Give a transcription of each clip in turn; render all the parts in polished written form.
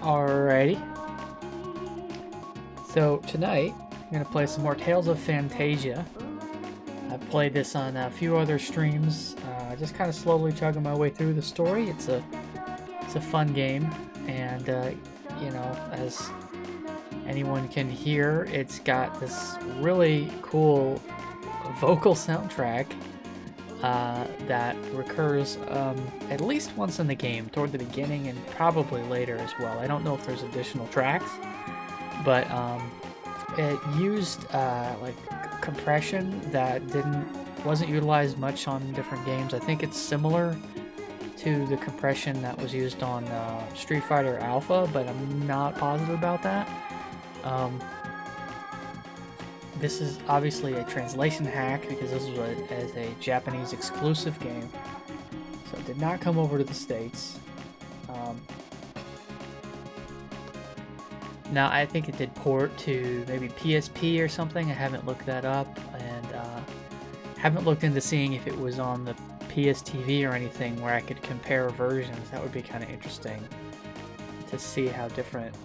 Alrighty. So tonight, I'm going to play some more Tales of Phantasia. I've played this on a few other streams, just kind of slowly chugging my way through the story. It's a fun game, and you know, as anyone can hear, it's got this really cool vocal soundtrack that recurs at least once in the game, toward the beginning and probably later as well. I don't know if there's additional tracks, but it used like compression that wasn't utilized much on different games. I think it's similar to the compression that was used on Street Fighter Alpha, but I'm not positive about that. This is obviously a translation hack because this was a Japanese exclusive game, so it did not come over to the States. Now I think it did port to maybe PSP or something. I haven't looked that up, and haven't looked into seeing if it was on the PSTV or anything where I could compare versions. That would be kind of interesting to see how different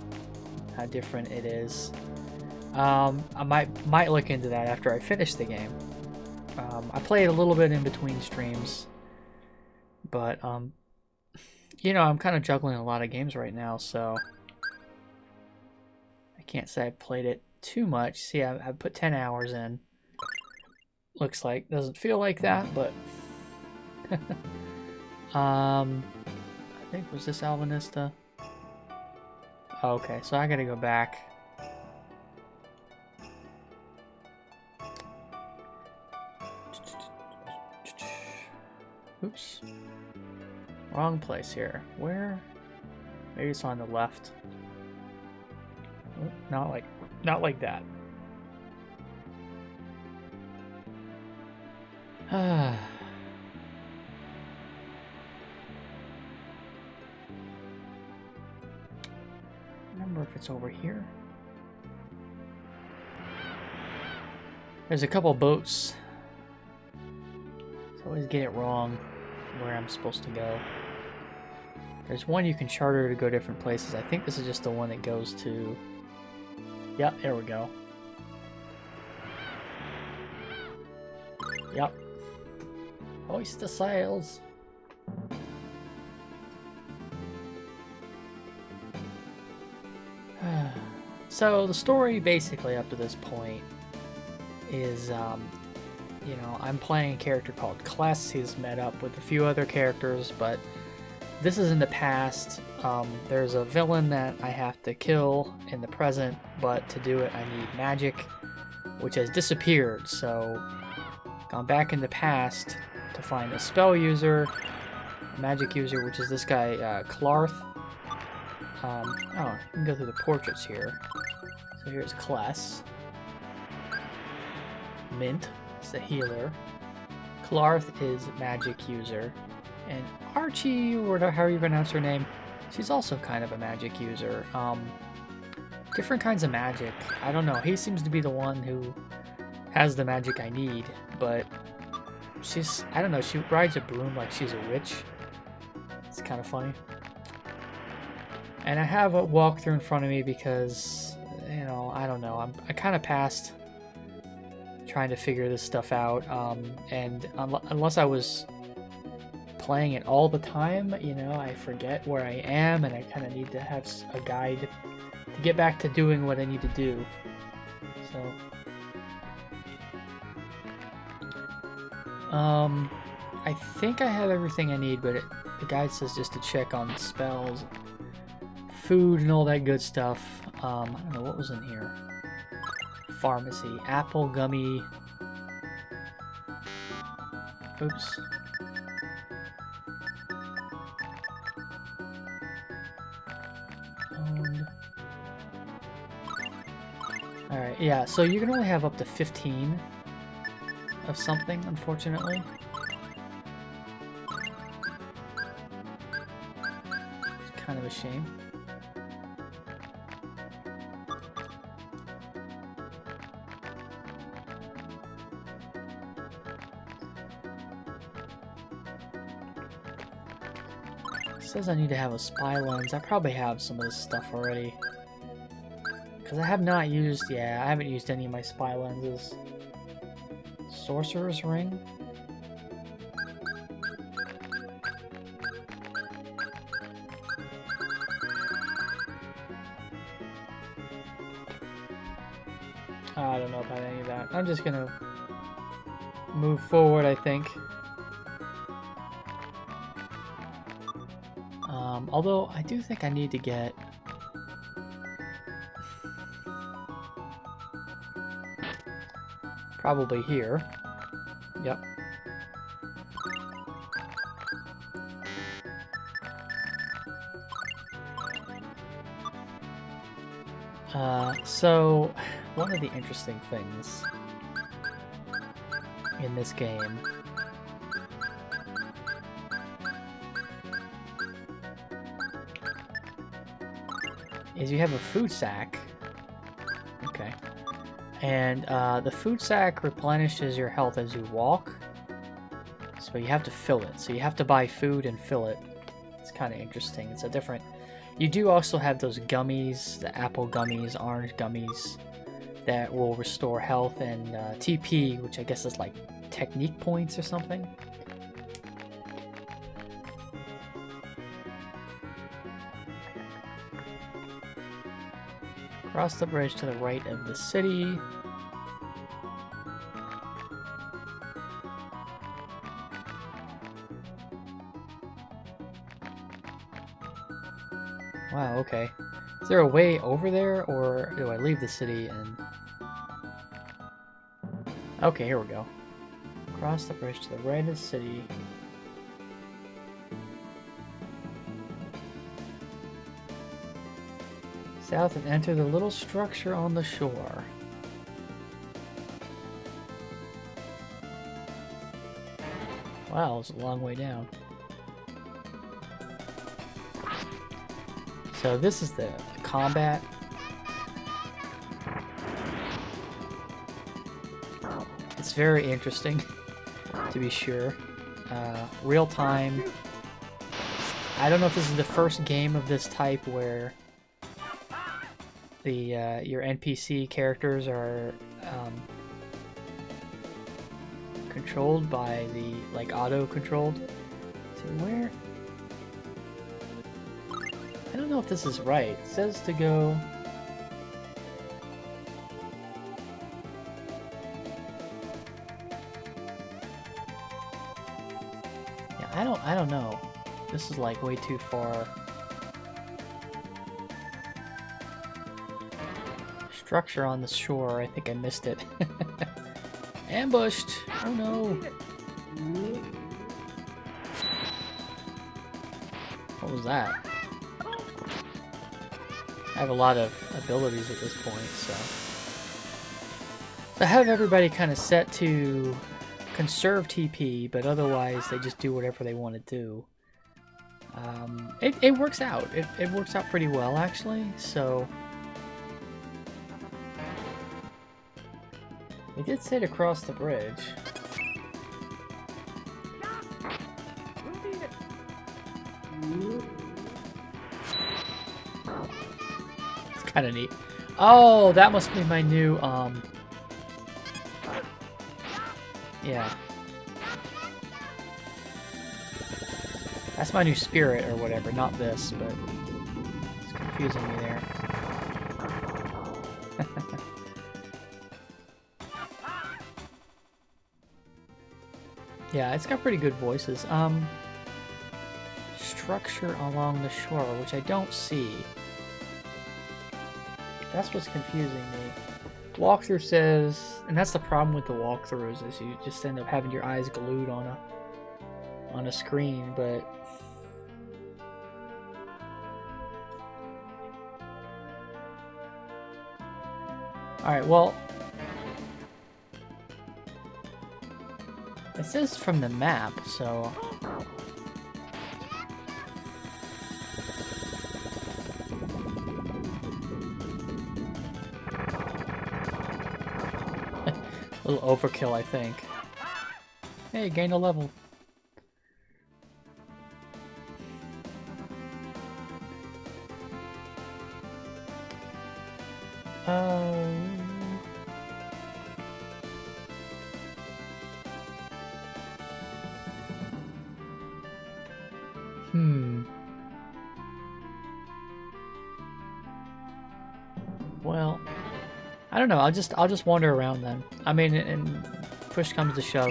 it is. I might look into that after I finish the game. I played a little bit in between streams, but you know, I'm kind of juggling a lot of games right now, so I can't say I've played it too much. See, I've put 10 hours in. Looks like, doesn't feel like that, but I think, was this Alvinista? Oh, okay, so I gotta go back. Oops. Wrong place here. Where? Maybe it's on the left. Oh, not like that. Ah. Remember if it's over here. There's a couple boats. I always get it wrong where I'm supposed to go. There's one you can charter to go different places. I think this is just the one that goes to... Yep, there we go. Yep. Hoist the sails. So the story basically up to this point is, you know, I'm playing a character called Kless. He's met up with a few other characters, but this is in the past. There's a villain that I have to kill in the present, but to do it I need magic, which has disappeared. So gone back in the past to find a spell user, a magic user, which is this guy, Clarth. Oh, you can go through the portraits here. So here's Kless. Mint is the healer. Clarth is magic user. And Archie, or however you pronounce her name, she's also kind of a magic user. Different kinds of magic. I don't know. He seems to be the one who has the magic I need, but she's, I don't know, she rides a broom like she's a witch. It's kind of funny. And I have a walkthrough in front of me because, you know, I don't know. I kind of passed trying to figure this stuff out. And unless I was playing it all the time, you know, I forget where I am, and I kind of need to have a guide to get back to doing what I need to do. So, I think I have everything I need, but the guide says just to check on spells, food, and all that good stuff. I don't know what was in here. Pharmacy, apple gummy. Oops. Alright, yeah, so you can only have up to 15 of something, unfortunately. It's kind of a shame. It says I need to have a spy lens. I probably have some of this stuff already. Because I have not used... Yeah, I haven't used any of my spy lenses. Sorcerer's Ring? I don't know about any of that. I'm just gonna move forward, I think. Although, I do think I need to get... Probably here. Yep. So, one of the interesting things in this game is you have a food sack. Okay. And the food sack replenishes your health as you walk. So you have to fill it. So you have to buy food and fill it. It's kind of interesting. It's a different... You do also have those gummies, the apple gummies, orange gummies, that will restore health, and TP, which I guess is like technique points or something. Cross the bridge to the right of the city. Wow, okay. Is there a way over there, or do I leave the city and... Okay, here we go. Cross the bridge to the right of the city. South and enter the little structure on the shore. Wow, it's a long way down. So this is the combat. It's very interesting, to be sure. Real time. I don't know if this is the first game of this type where the your NPC characters are controlled by the auto-controlled. So where? I don't know if this is right. It says to go... Yeah, I don't know. This is like way too far. Structure on the shore. I think I missed it. Ambushed! Oh no! What was that? I have a lot of abilities at this point, so... I have everybody kind of set to conserve TP, but otherwise they just do whatever they want to do. It works out. It works out pretty well, actually, so... They did say to cross the bridge. It's kind of neat. Oh, that must be my new, yeah. That's my new spirit or whatever, not this, but it's confusing me there. Yeah, it's got pretty good voices. Structure along the shore, which I don't see. That's what's confusing me. Walkthrough says, and that's the problem with the walkthroughs, is you just end up having your eyes glued on a screen, but... Alright, well... It says from the map, so... A little overkill, I think. Hey, gained a level. Well, I don't know. I'll just wander around then. I mean, and push comes to shove,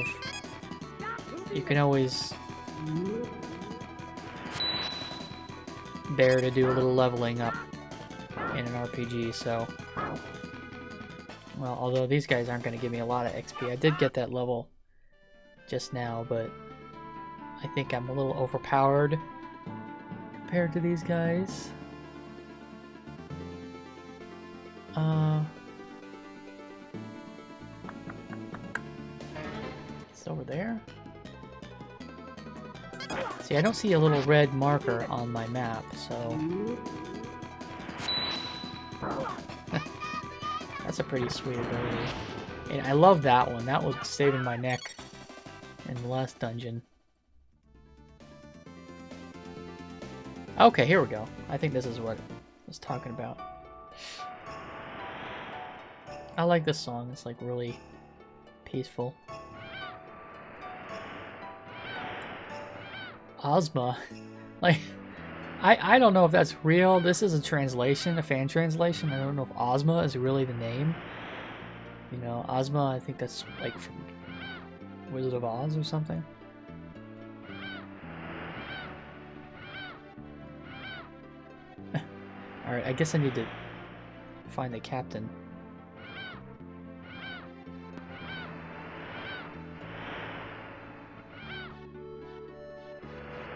you can always bear to do a little leveling up in an RPG. So, well, although these guys aren't going to give me a lot of XP, I did get that level just now, but I think I'm a little overpowered compared to these guys. It's over there. See, I don't see a little red marker on my map, so that's a pretty sweet ability. And I love that one. That was saving my neck in the last dungeon. Okay, here we go. I think this is what I was talking about. I like this song. It's like really peaceful. Ozma. Like, I don't know if that's real. This is a translation, a fan translation. I don't know if Ozma is really the name. You know, Ozma, I think that's like from Wizard of Oz or something. Alright, I guess I need to find the captain.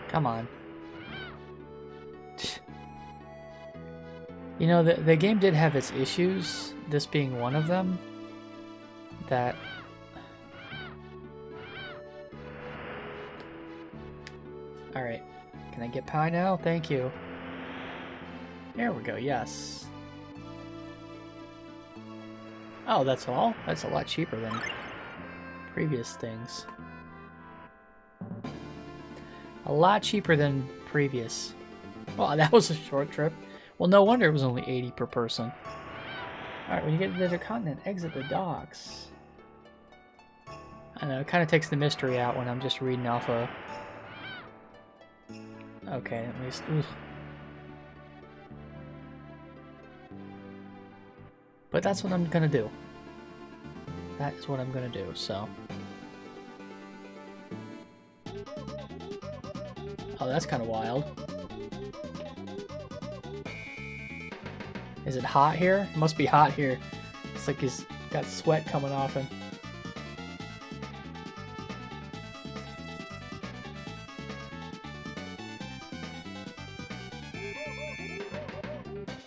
Come on. You know, the game did have its issues, this being one of them. That... Alright. Can I get pie now? Thank you. There we go, yes. Oh, that's all? That's a lot cheaper than previous things. A lot cheaper than previous. Well, that was a short trip. Well, no wonder it was only 80 per person. Alright, when you get to the continent, exit the docks. I know, it kind of takes the mystery out when I'm just reading off a... Okay, at least... Ooh. But that's what I'm gonna do. That is what I'm gonna do, so... Oh, that's kind of wild. Is it hot here? It must be hot here. It's like he's got sweat coming off him.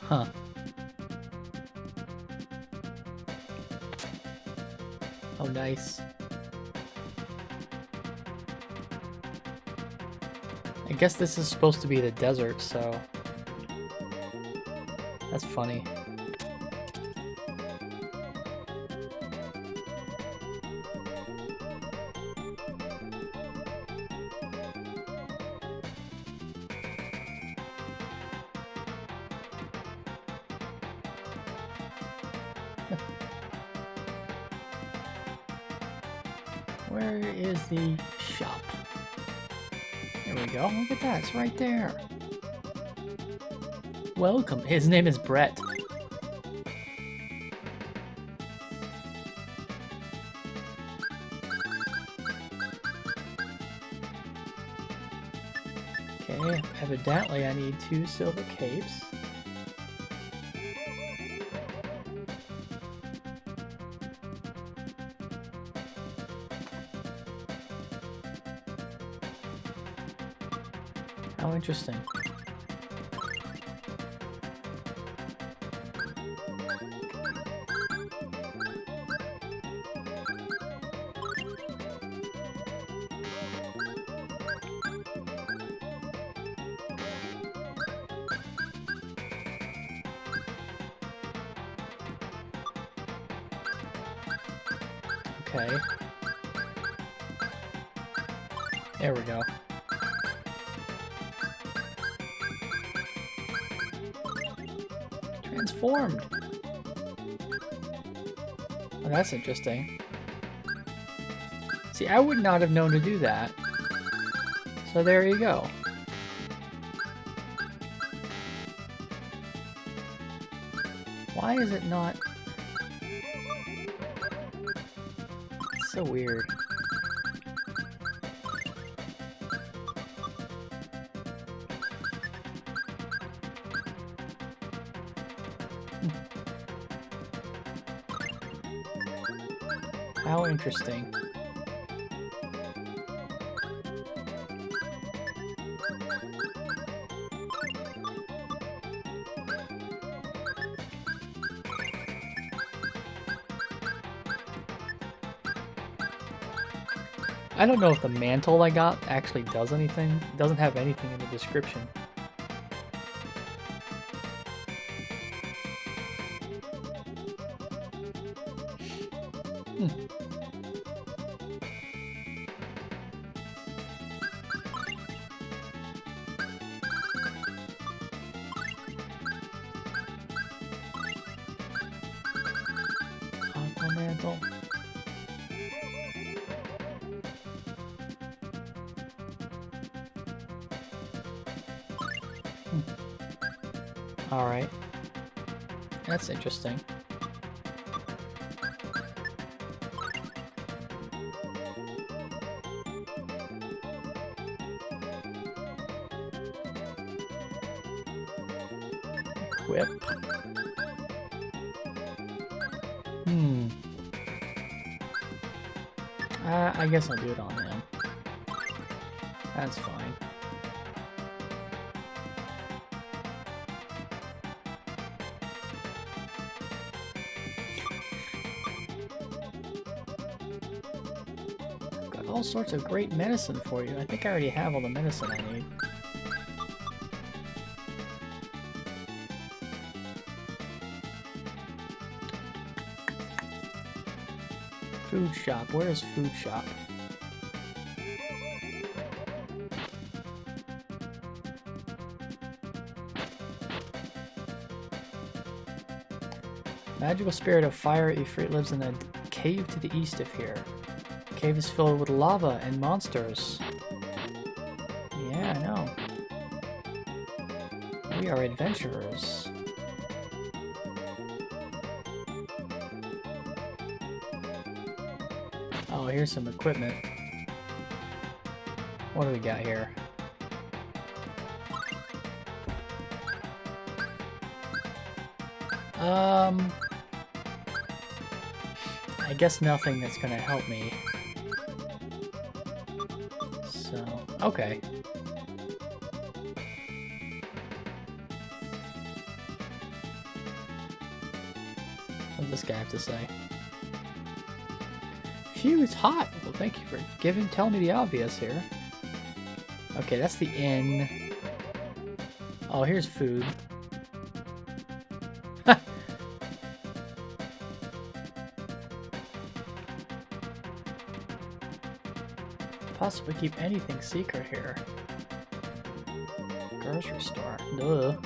Huh. Oh, nice. I guess this is supposed to be the desert, so... That's funny. Where is the shop? There we go. Look at that. It's right there. Welcome. His name is Brett. Okay, evidently I need 2 silver capes. How interesting. Okay. There we go. Transformed. Oh, that's interesting. See, I would not have known to do that. So there you go. Why is it not... It's so weird. How interesting. I don't know if the mantle I got actually does anything. It doesn't have anything in the description. Aqua mantle. Alright. That's interesting. Equip. I guess I'll do it on him. That's fine. Got all sorts of great medicine for you. I think I already have all the medicine I need. Food shop. Where is food shop? Magical spirit of fire Ifrit lives in a cave to the east of here. The cave is filled with lava and monsters. Yeah, I know. We are adventurers. Oh, here's some equipment. What do we got here? I guess nothing that's gonna help me. So, okay. What does this guy have to say? Phew, it's hot! Well, thank you for telling me the obvious here. Okay, that's the inn. Oh, here's food. Possibly keep anything secret here. Grocery store. Duh.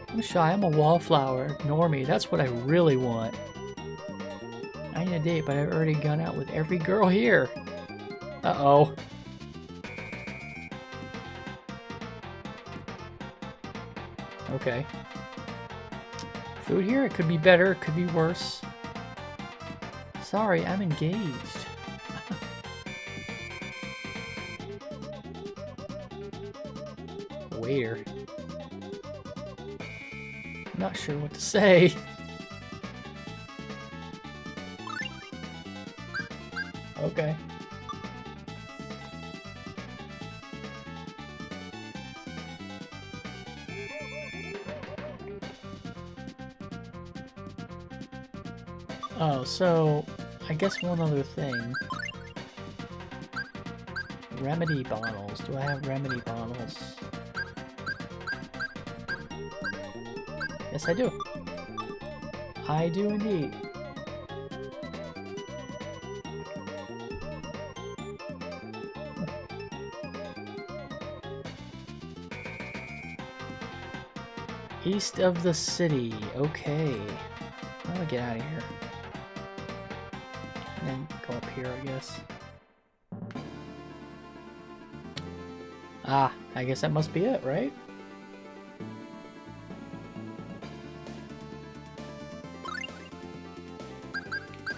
I'm shy, I'm a wallflower. Ignore me, that's what I really want. I need a date, but I've already gone out with every girl here. Uh-oh. Okay. Food here? It could be better, it could be worse. Sorry, I'm engaged. Waiter. Not sure what to say. Okay. Oh, so I guess one other thing. Remedy bottles. Do I have remedy bottles? Yes, I do. I do indeed. East of the city. Okay. How do I get out of here? And then go up here, I guess. Ah, I guess that must be it, right?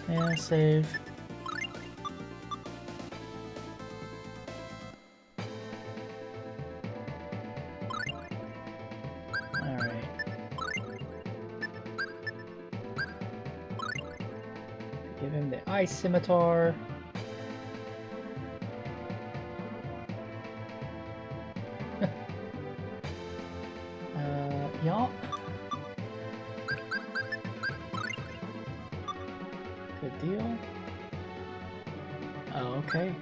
Yeah, save. Alright. Give him the ice scimitar. Yeah. Good deal. Oh, okay.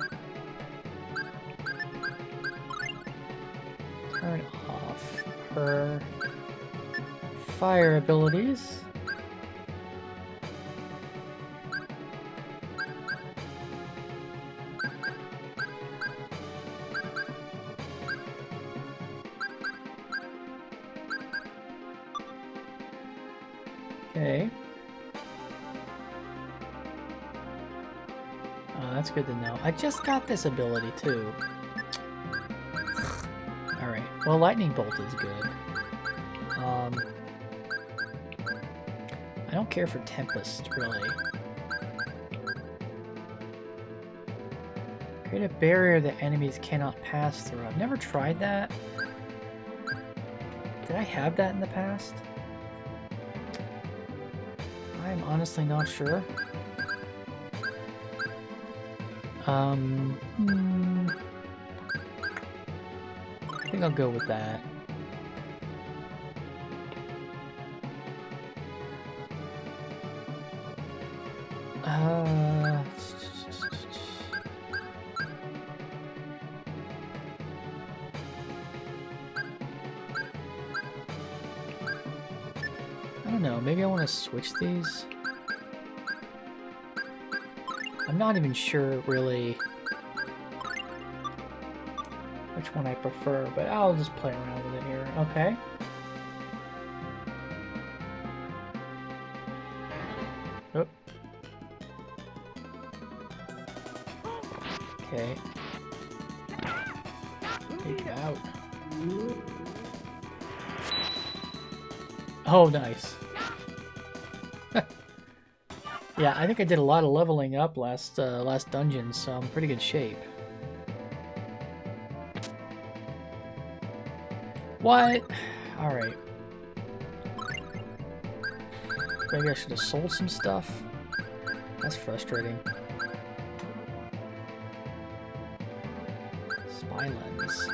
Turn off her fire abilities. Okay. That's good to know. I just got this ability too. Alright. Well, Lightning Bolt is good. I don't care for Tempest, really. Create a barrier that enemies cannot pass through. I've never tried that. Did I have that in the past? I'm honestly not sure. I think I'll go with that. I don't know, maybe I want to switch these. I'm not even sure, really, which one I prefer, but I'll just play around with it here. Okay. Oh. Okay. Take it out. Oh, nice. Yeah, I think I did a lot of leveling up last dungeon, so I'm in pretty good shape. What? Alright. Maybe I should have sold some stuff. That's frustrating. Spy lens.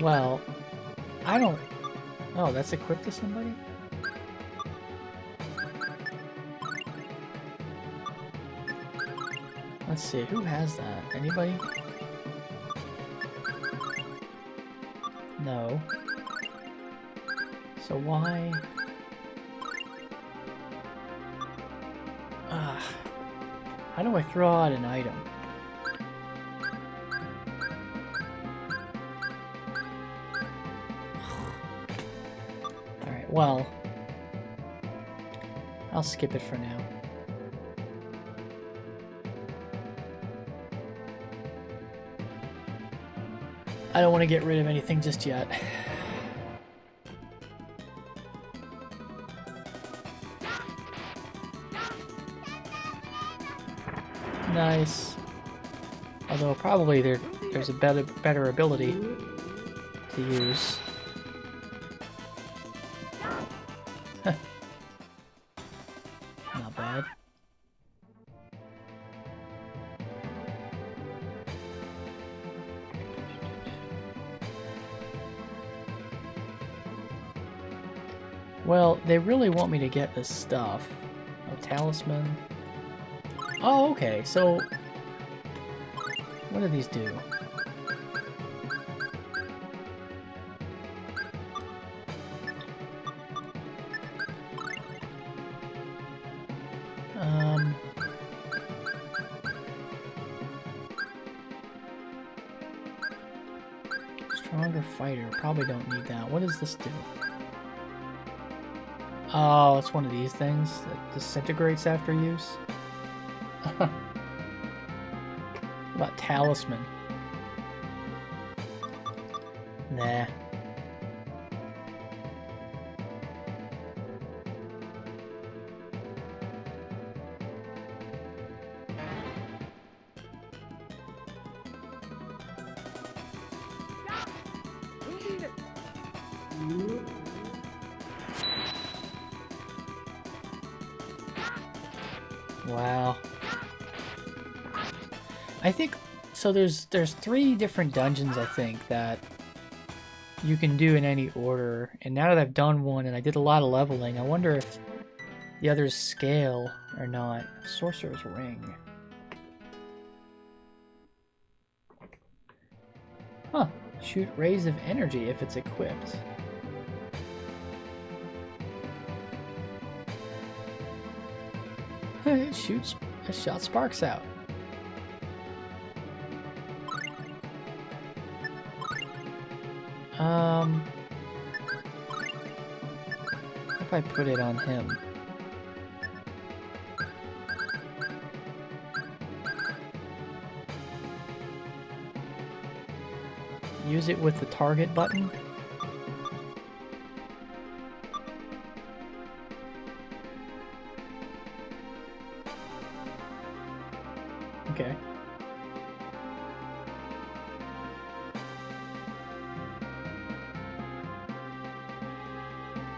Well, I don't... Oh, that's equipped to somebody? Let's see, who has that? Anybody? No. So why... How do I throw out an item? Alright, well... I'll skip it for now. I don't want to get rid of anything just yet. Nice. Although probably there's a better ability to use. Not bad. Well, they really want me to get this stuff. A talisman. Oh, okay, so... What do these do? Stronger fighter. Probably don't need that. What does this do? Oh, it's one of these things that disintegrates after use. What about talisman? Nah. Wow. I think so. There's 3 different dungeons I think that you can do in any order. And now that I've done one and I did a lot of leveling, I wonder if the others scale or not. Sorcerer's Ring. Huh. Shoot rays of energy if it's equipped. It shot sparks out. If I put it on him. Use it with the target button. Okay.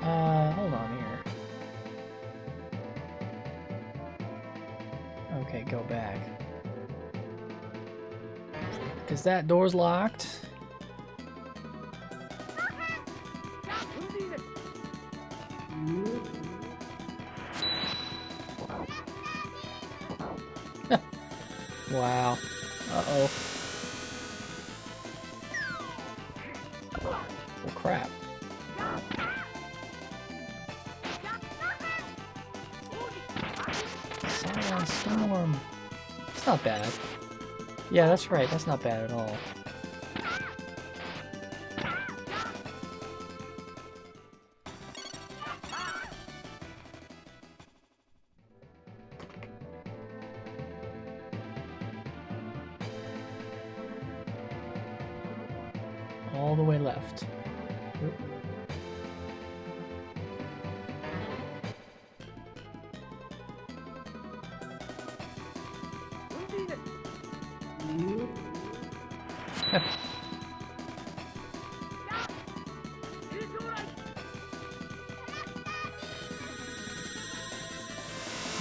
Hold on here. Okay, go back. Because that door's locked. Wow. Uh-oh. Oh, crap. Silent Storm. It's not bad. Yeah, that's right. That's not bad at all. All the way left. Oop.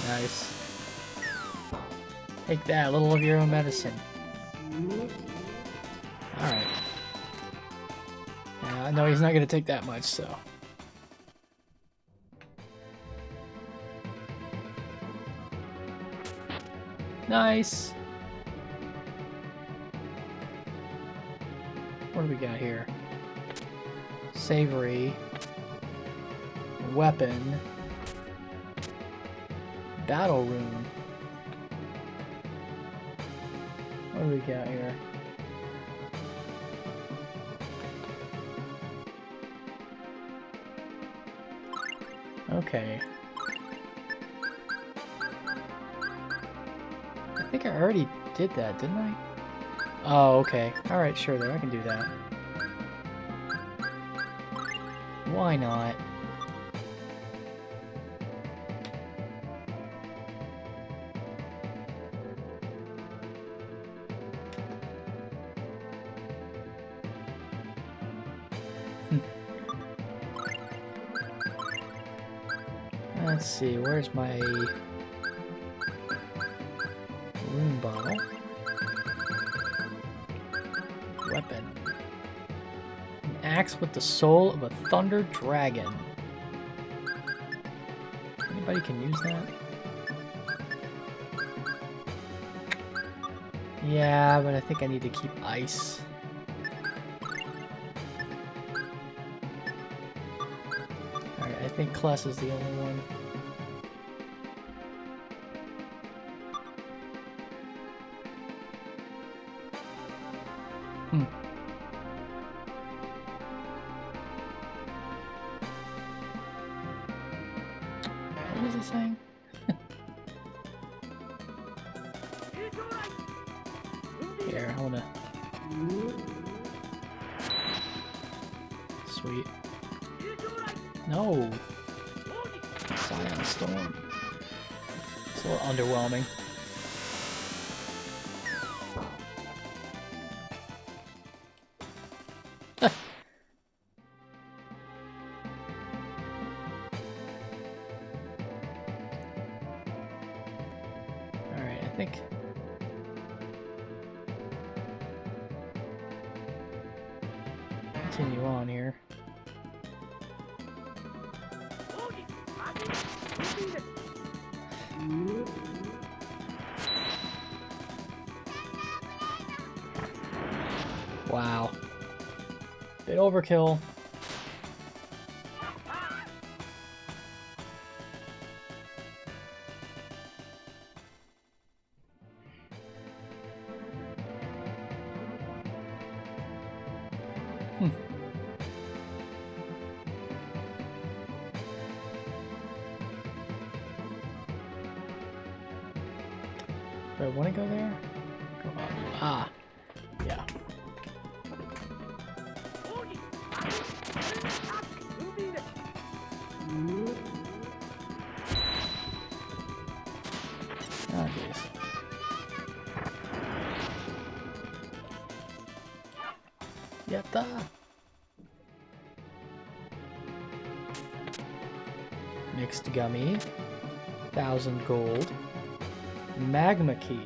Nice. Take that, a little of your own medicine. Alright. I know he's not going to take that much, so. Nice. What do we got here? Savory. Weapon. Battle rune. What do we got here? Okay. I think I already did that, didn't I? Oh, okay. Alright, sure there, I can do that. Why not? Let's see, where's my rune bottle? Weapon. An axe with the soul of a thunder dragon. Anybody can use that? Yeah, but I think I need to keep ice. Alright, I think Kless is the only one. is it saying? Here, I wanna... Sweet. No! Scion Storm. It's a little underwhelming. Alright, I think... Continue on here. Wow. Bit overkill. Do I want to go there? Go up. Ah. Yeah. Oh, jeez. Yatta! Mixed gummy. 1,000 gold. Magma key.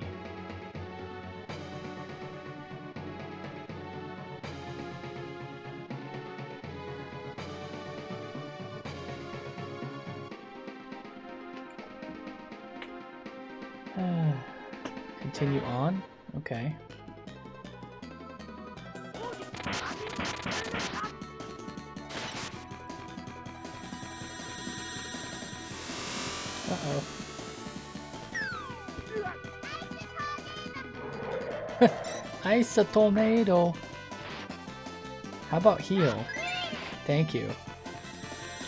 Continue on? Okay. Uh-oh. Ice a tornado. How about heal? Thank you.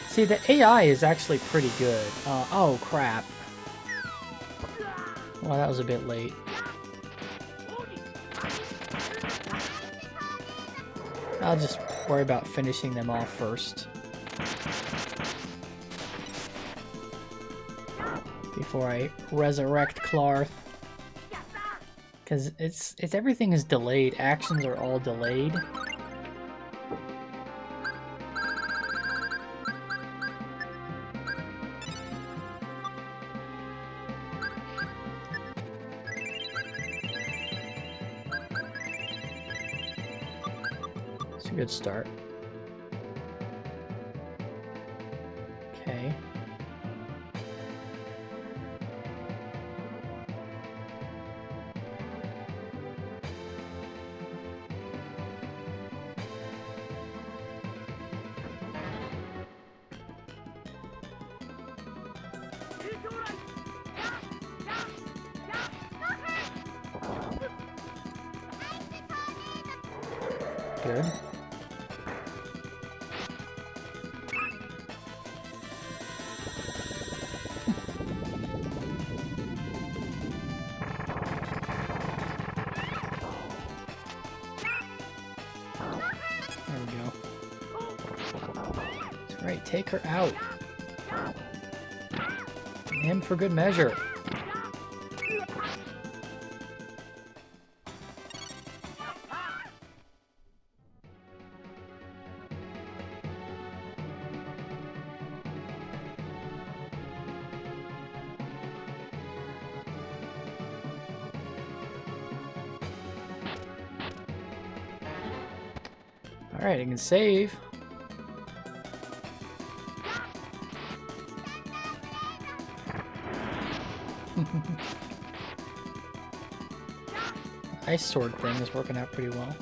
See, the AI is actually pretty good. Oh, crap. Well, that was a bit late. I'll just worry about finishing them off first. Before I resurrect Clarth. Because it's everything is delayed. Actions are all delayed. It's a good start. Okay. Good. There we go. That's right, take her out. Him for good measure. Alright, I can save. Ice sword thing is working out pretty well.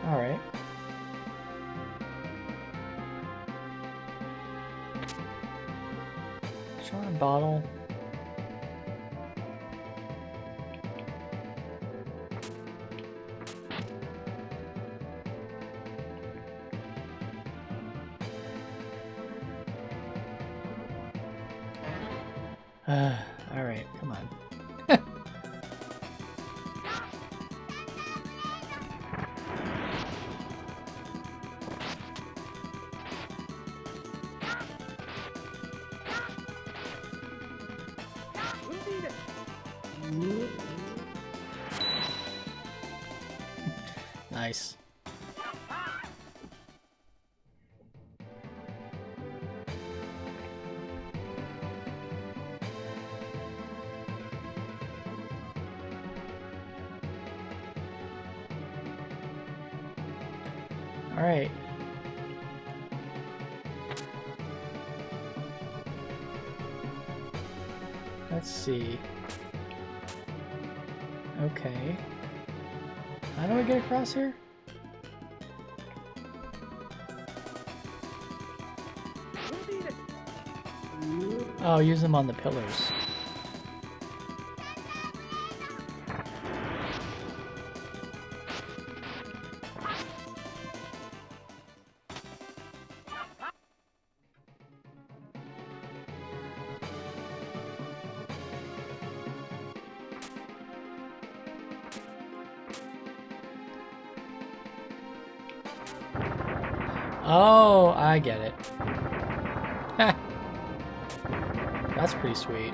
Alright. Charm bottle. Alright, come on. Nice. All right. Let's see. Okay. How do I get across here? Oh, use them on the pillars. Oh, I get it. That's pretty sweet.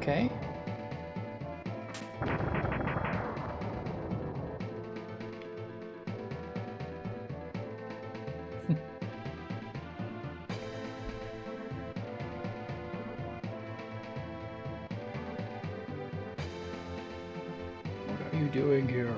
Okay. What are you doing here?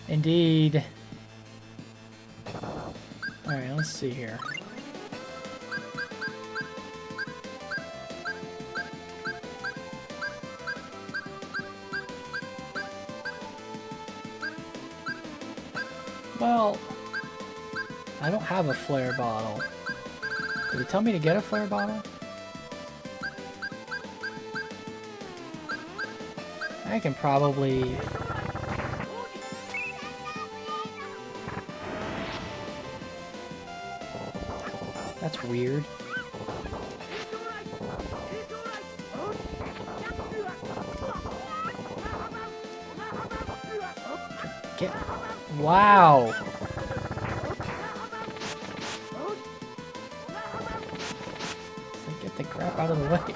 Indeed. Alright, let's see here. Well, I don't have a flare bottle. Did it tell me to get a flare bottle? I can probably... That's weird. Get... Wow! Get the crap out of the way.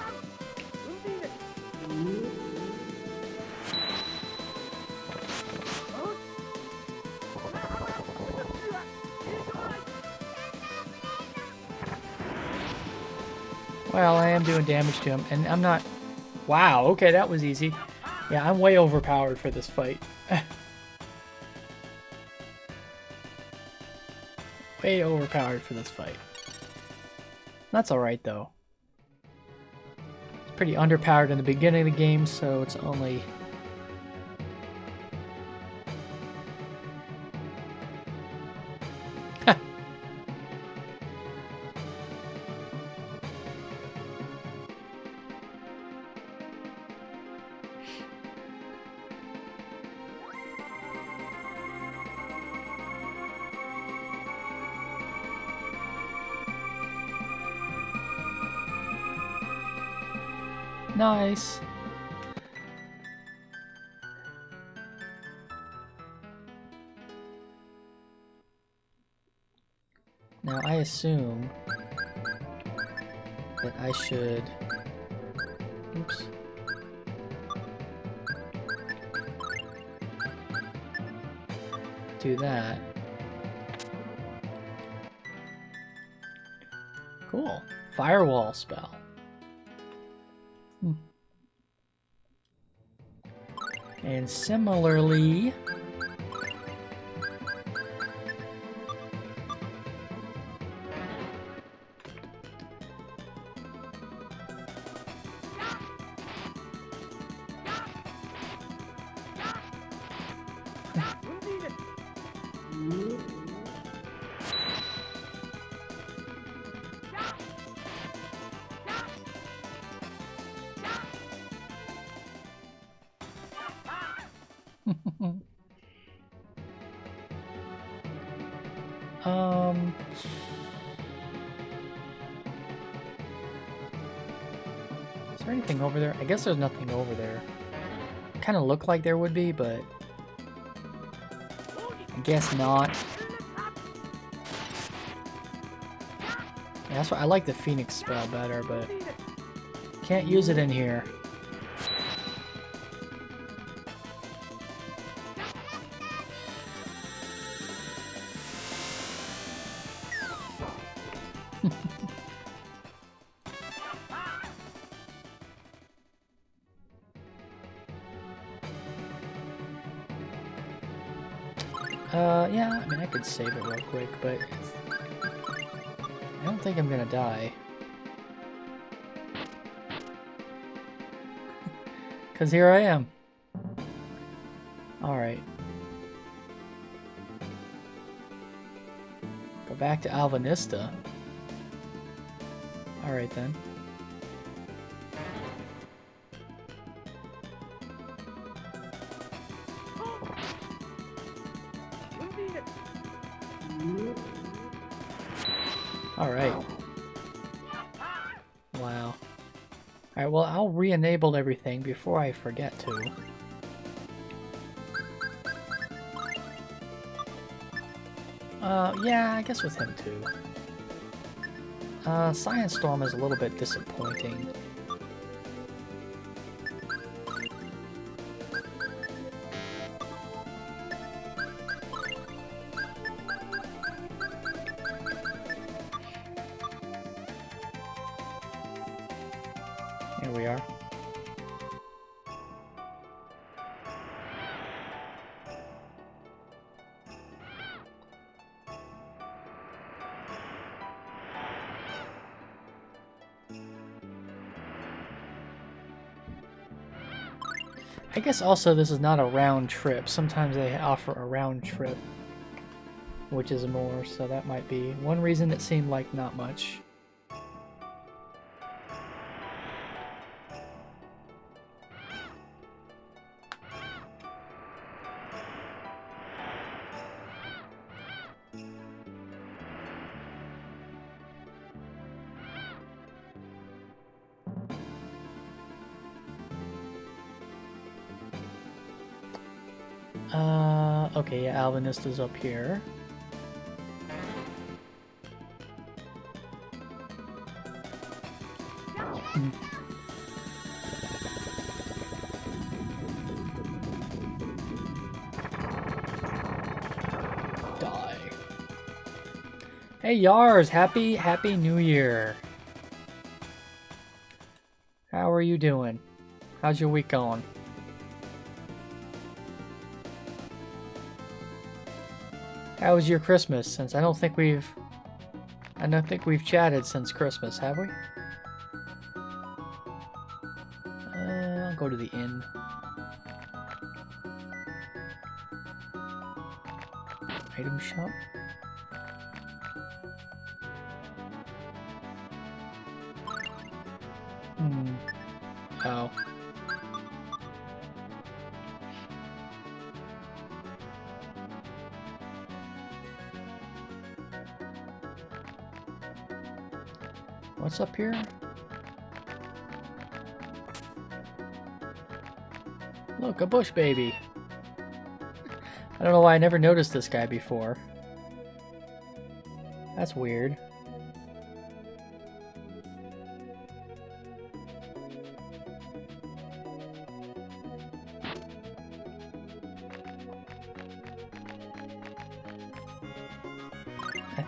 Well, I am doing damage to him, and I'm not... Wow, okay, that was easy. Yeah, I'm way overpowered for this fight. Way overpowered for this fight. That's alright, though. It's pretty underpowered in the beginning of the game, so it's only... Nice. Now I assume that I should Oops. Do that. Cool. Firewall spell. And similarly... Is there anything over there? I guess there's nothing over there. Kind of looked like there would be, but I guess not. Yeah, that's why I like the Phoenix spell better, but can't use it in here. Yeah, I mean, I could save it real quick, but I don't think I'm gonna die. Because here I am. Alright. Go back to Alvanista. Alright then. Alright. Wow. Alright, well, I'll re-enable everything before I forget to. Yeah, I guess with him too. Science Storm is a little bit disappointing. Here we are. I guess also this is not a round trip. Sometimes they offer a round trip, which is more, so that might be one reason it seemed like not much. Okay, yeah, Alvinista's up here. Die. Hey Yars, happy New Year. How are you doing? How's your week going? How was your Christmas? Since I don't think we've chatted since Christmas, have we? I'll go to the inn. Item shop. Oh. What's up here? Look, a bush baby. I don't know why I never noticed this guy before. That's weird.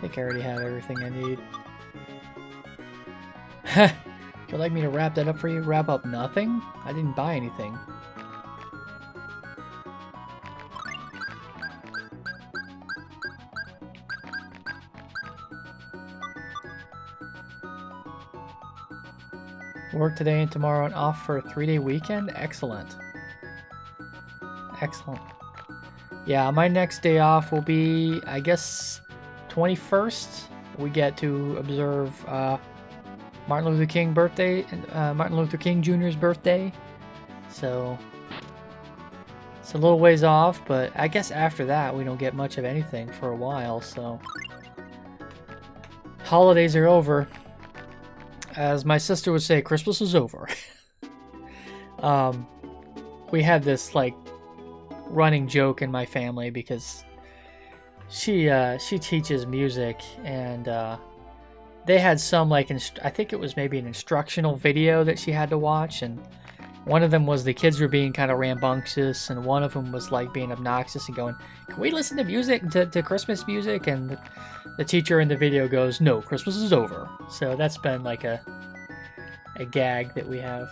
think I already have everything I need. Would you like me to wrap that up for you? Wrap up nothing? I didn't buy anything. Work today and tomorrow and off for a 3-day weekend? Excellent. Excellent. Yeah, my next day off will be, I guess, 21st. We get to observe Martin Luther King birthday, Martin Luther King Jr.'s birthday. So it's a little ways off, but I guess after that we don't get much of anything for a while. So holidays are over. As my sister would say, Christmas is over. We had this like running joke in my family because she teaches music, and they had some like I think it was maybe an instructional video that she had to watch, and one of them was the kids were being kind of rambunctious, and one of them was like being obnoxious and going, "Can we listen to music to Christmas music?" And the teacher in the video goes, "No, Christmas is over." So that's been like a gag that we have.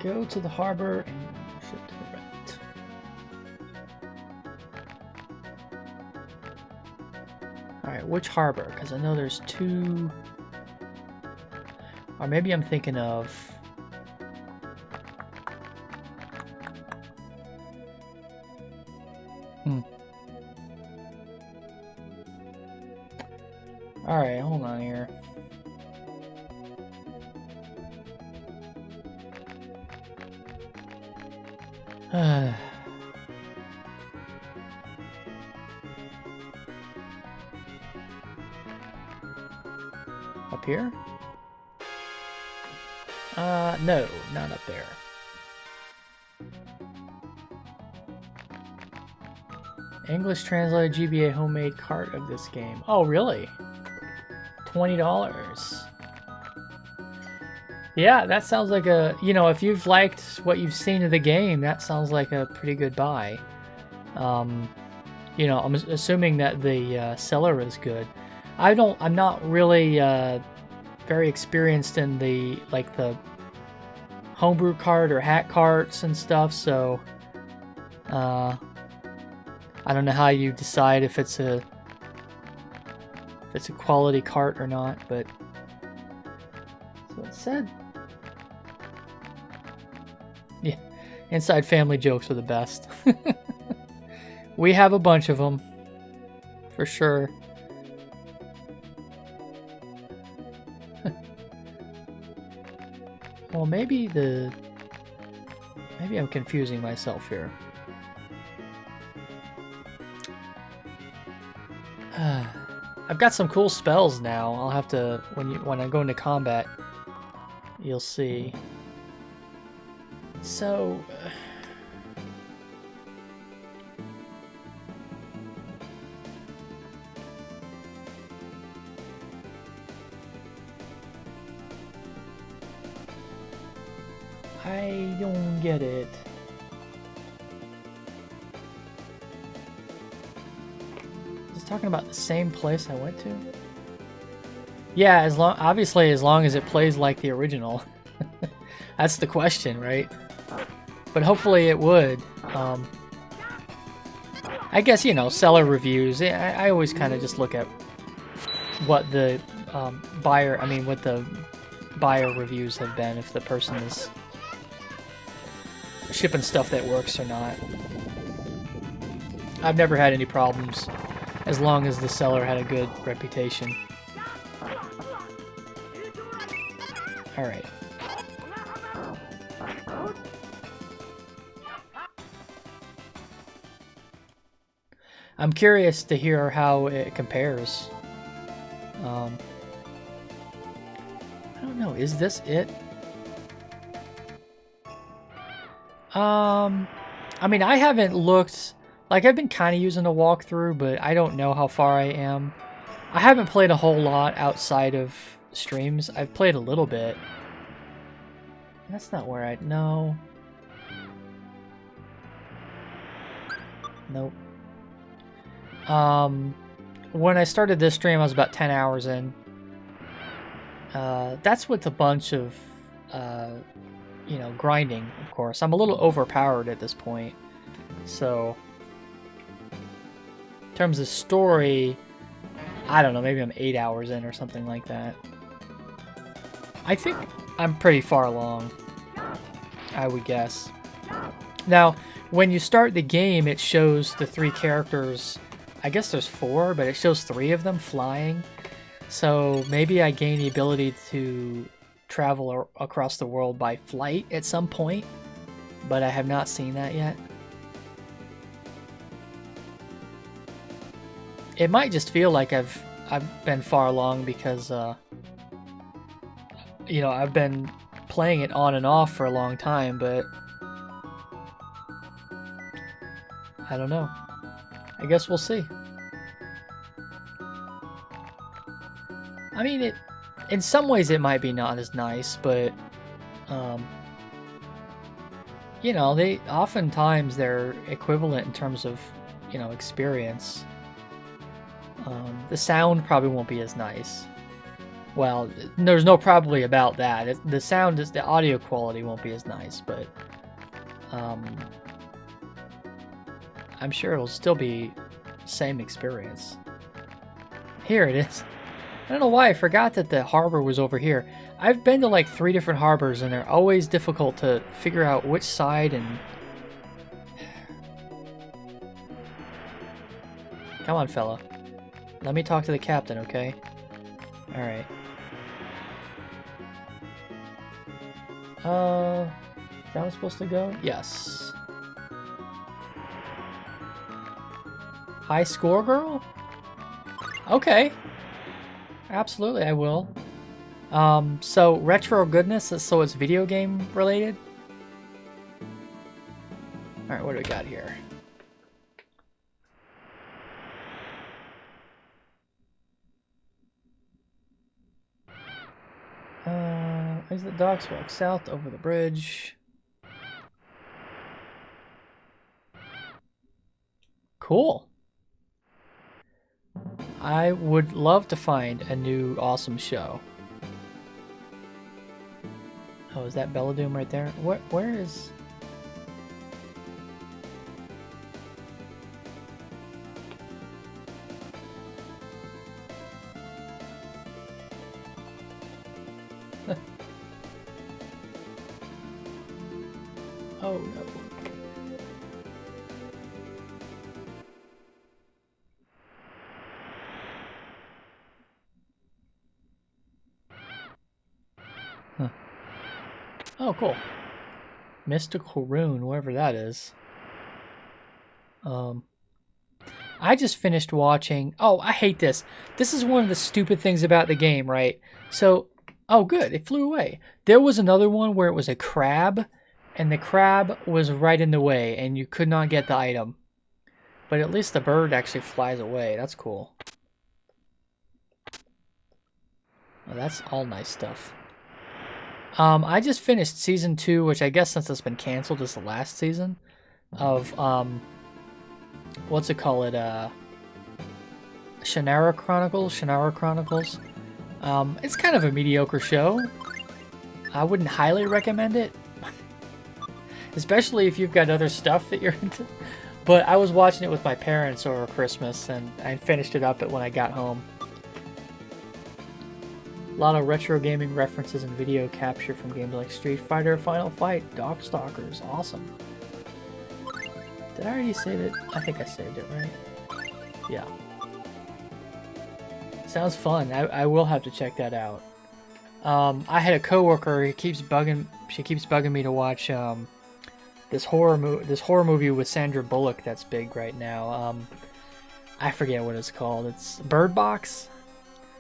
Go to the harbor and ship to the right. Alright, which harbor? Because I know there's two... Or maybe I'm thinking of... Alright, hold on here. Up here? No, not up there. English translated GBA homemade cart of this game. Oh, really? $20. Yeah, that sounds like a, you know, if you've liked what you've seen of the game, that sounds like a pretty good buy. You know, I'm assuming that the seller is good. I'm not really very experienced in the homebrew cart or hack carts and stuff, so I don't know how you decide if it's a quality cart or not, but that's what it said. Yeah, inside family jokes are the best. We have a bunch of them, for sure. Well, maybe I'm confusing myself here. I've got some cool spells now. I'll have to, when I go into combat, you'll see. So I don't get it. Is it talking about the same place I went to? Yeah, obviously as long as it plays like the original. That's the question, right? But hopefully it would. I guess, you know, seller reviews. I always kind of just look at what the what the buyer reviews have been, if the person is shipping stuff that works or not. I've never had any problems as long as the seller had a good reputation. Alright. I'm curious to hear how it compares. I don't know, is this it? I mean, I haven't looked, like I've been kind of using a walkthrough, but I don't know how far I am. I haven't played a whole lot outside of streams. I've played a little bit. That's not where I... No. Nope. When I started this stream, I was about 10 hours in. That's with a bunch of, you know, grinding, of course. I'm a little overpowered at this point. So, in terms of story, I don't know, maybe I'm 8 hours in or something like that. I think I'm pretty far along, I would guess. Now, when you start the game, it shows the 3 characters. I guess there's 4, but it shows 3 of them flying. So maybe I gain the ability to travel across the world by flight at some point, but I have not seen that yet. It might just feel like I've been far along because you know, I've been playing it on and off for a long time, but I don't know. I guess we'll see. I mean, in some ways it might be not as nice, but you know, oftentimes they're equivalent in terms of, you know, experience. The sound probably won't be as nice. Well, there's no probably about that. The audio quality won't be as nice, but I'm sure it'll still be same experience. Here it is. I don't know why I forgot that the harbor was over here. I've been to like 3 different harbors and they're always difficult to figure out which side and... Come on, fella. Let me talk to the captain, okay? Alright. Is that how it's supposed to go? Yes. High score, girl? Okay. Absolutely, I will. So retro goodness, so it's video game related? Alright, what do we got here? Exit the docks, walk south over the bridge. Cool. I would love to find a new awesome show. Oh, is that Belladoom right there? Where is... Oh no. Huh. Oh, cool. Mystical Rune, wherever that is. I just finished watching... Oh, I hate this. This is one of the stupid things about the game, right? So, oh good, it flew away. There was another one where it was a crab, and the crab was right in the way, and you could not get the item. But at least the bird actually flies away. That's cool. Oh, that's all nice stuff. I just finished season 2, which I guess since it's been canceled is the last season of what's it call it? Shannara Chronicles. It's kind of a mediocre show. I wouldn't highly recommend it, especially if you've got other stuff that you're into. But I was watching it with my parents over Christmas, and I finished it up when I got home. A lot of retro gaming references and video capture from games like Street Fighter, Final Fight, Darkstalkers. Awesome. Did I already save it? I think I saved it, right? Yeah. Sounds fun. I will have to check that out. I had a coworker. She keeps bugging me to watch this horror movie with Sandra Bullock that's big right now. I forget what it's called. It's Bird Box.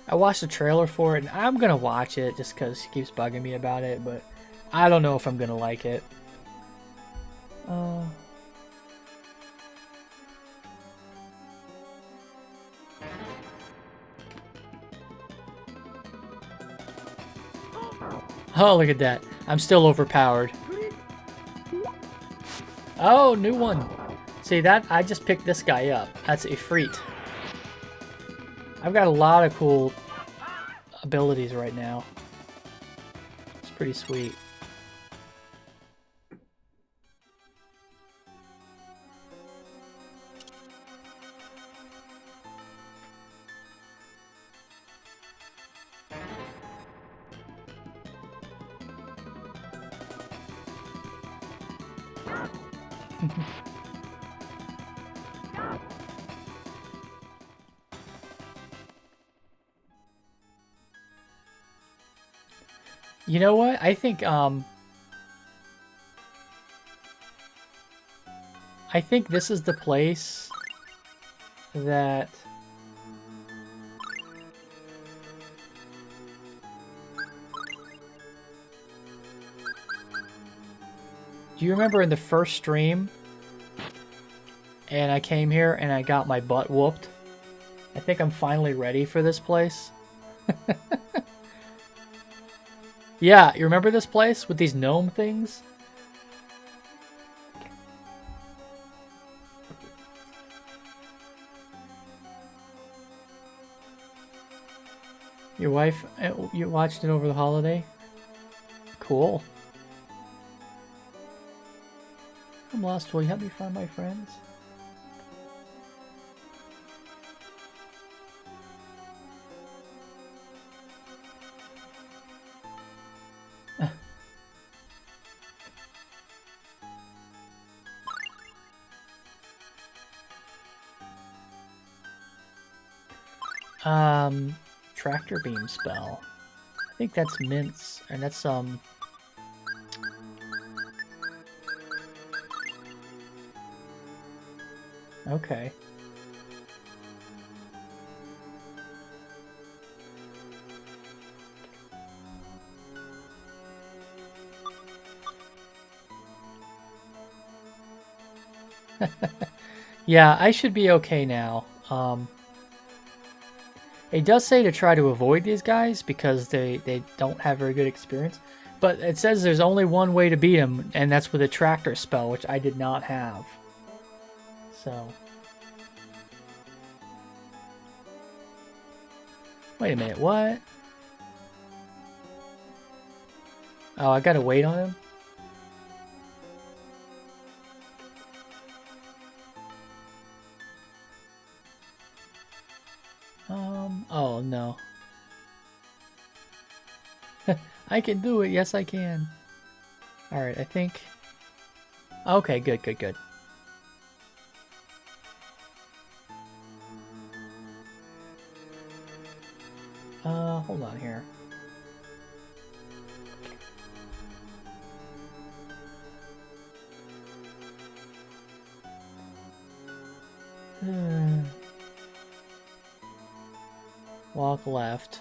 I watched the trailer for it, and I'm gonna watch it just because she keeps bugging me about it, but I don't know if I'm gonna like it. Oh, look at that. I'm still overpowered. Oh, new one. See that? I just picked this guy up. That's Ifrit. I've got a lot of cool abilities right now. It's pretty sweet. You know what? I think this is the place that do you remember in the first stream and I came here and I got my butt whooped? I think I'm finally ready for this place. Yeah, you remember this place with these gnome things? Your wife, you watched it over the holiday? Cool. I'm lost. Will you help me find my friends? Tractor beam spell. I think that's mints, and that's okay. Yeah, I should be okay now. It does say to try to avoid these guys because they don't have very good experience. But it says there's only one way to beat them, and that's with a tractor spell, which I did not have. So. Wait a minute, what? Oh, I gotta wait on him? Oh no. I can do it, yes I can. Alright, I think... Okay, good, good, good. Hold on here. Walk left.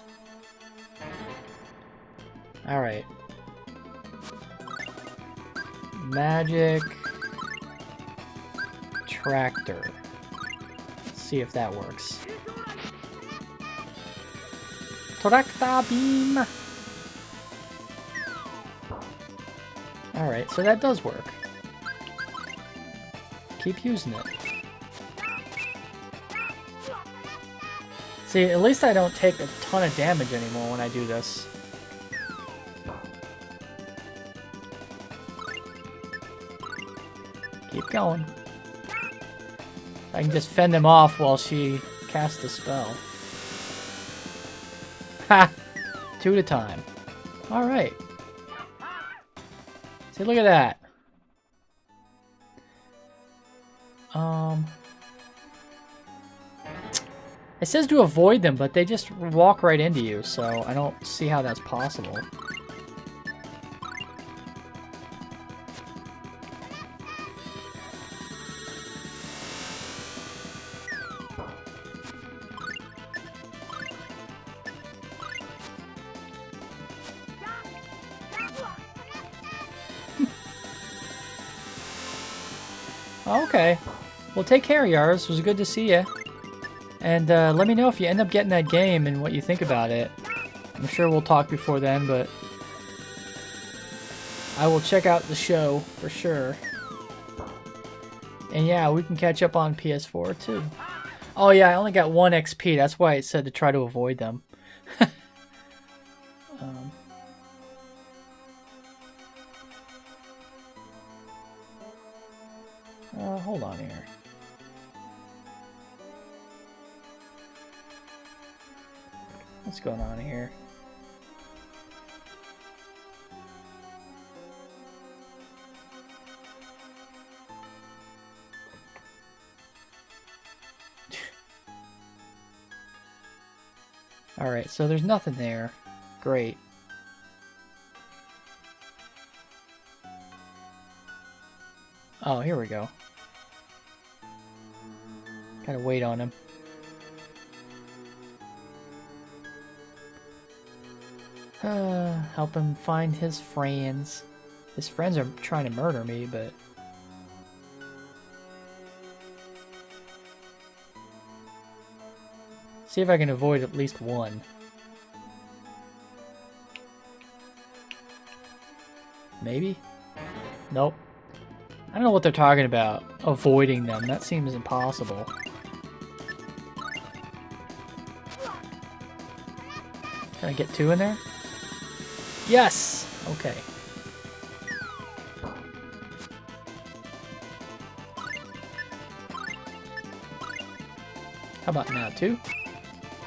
Alright. Magic tractor. Let's see if that works. Tractor beam! Alright, so that does work. Keep using it. See, at least I don't take a ton of damage anymore when I do this. Keep going. I can just fend them off while she casts the spell. Ha! 2 at a time. Alright. See, look at that. It says to avoid them, but they just walk right into you, so I don't see how that's possible. Okay. Well, take care, Yars. It was good to see you. And let me know if you end up getting that game and what you think about it. I'm sure we'll talk before then, but I will check out the show for sure. And yeah, we can catch up on PS4 too. Oh yeah, I only got 1 XP. That's why it said to try to avoid them. um, hold on here. What's going on here? Alright, so there's nothing there. Great. Oh, here we go. Gotta wait on him. Help him find his friends. His friends are trying to murder me, but... See if I can avoid at least one. Maybe? Nope. I don't know what they're talking about. Avoiding them. That seems impossible. Can I get 2 in there? Yes! Okay. How about now? 2?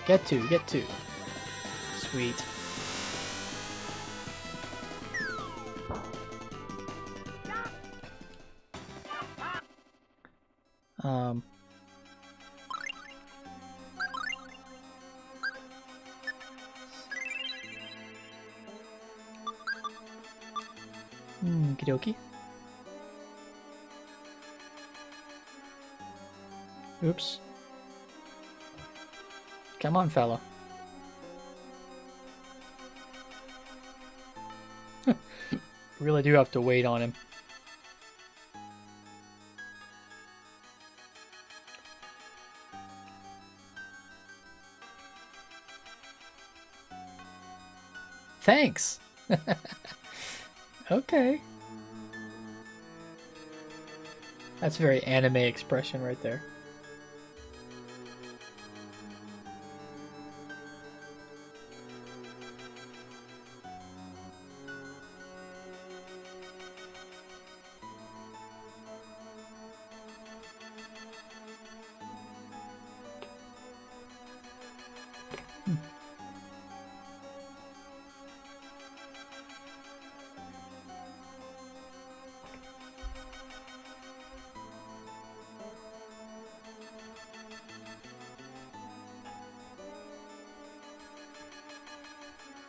Get 2, get 2. Sweet. Okie dokie. Oops. Come on, fella. Really do have to wait on him. Thanks. Okay. That's a very anime expression right there.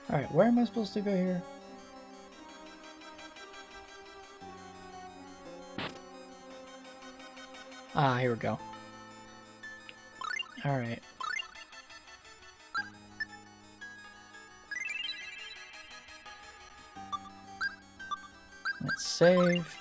Alright, where am I supposed to go here? Ah, here we go. Alright. Let's save.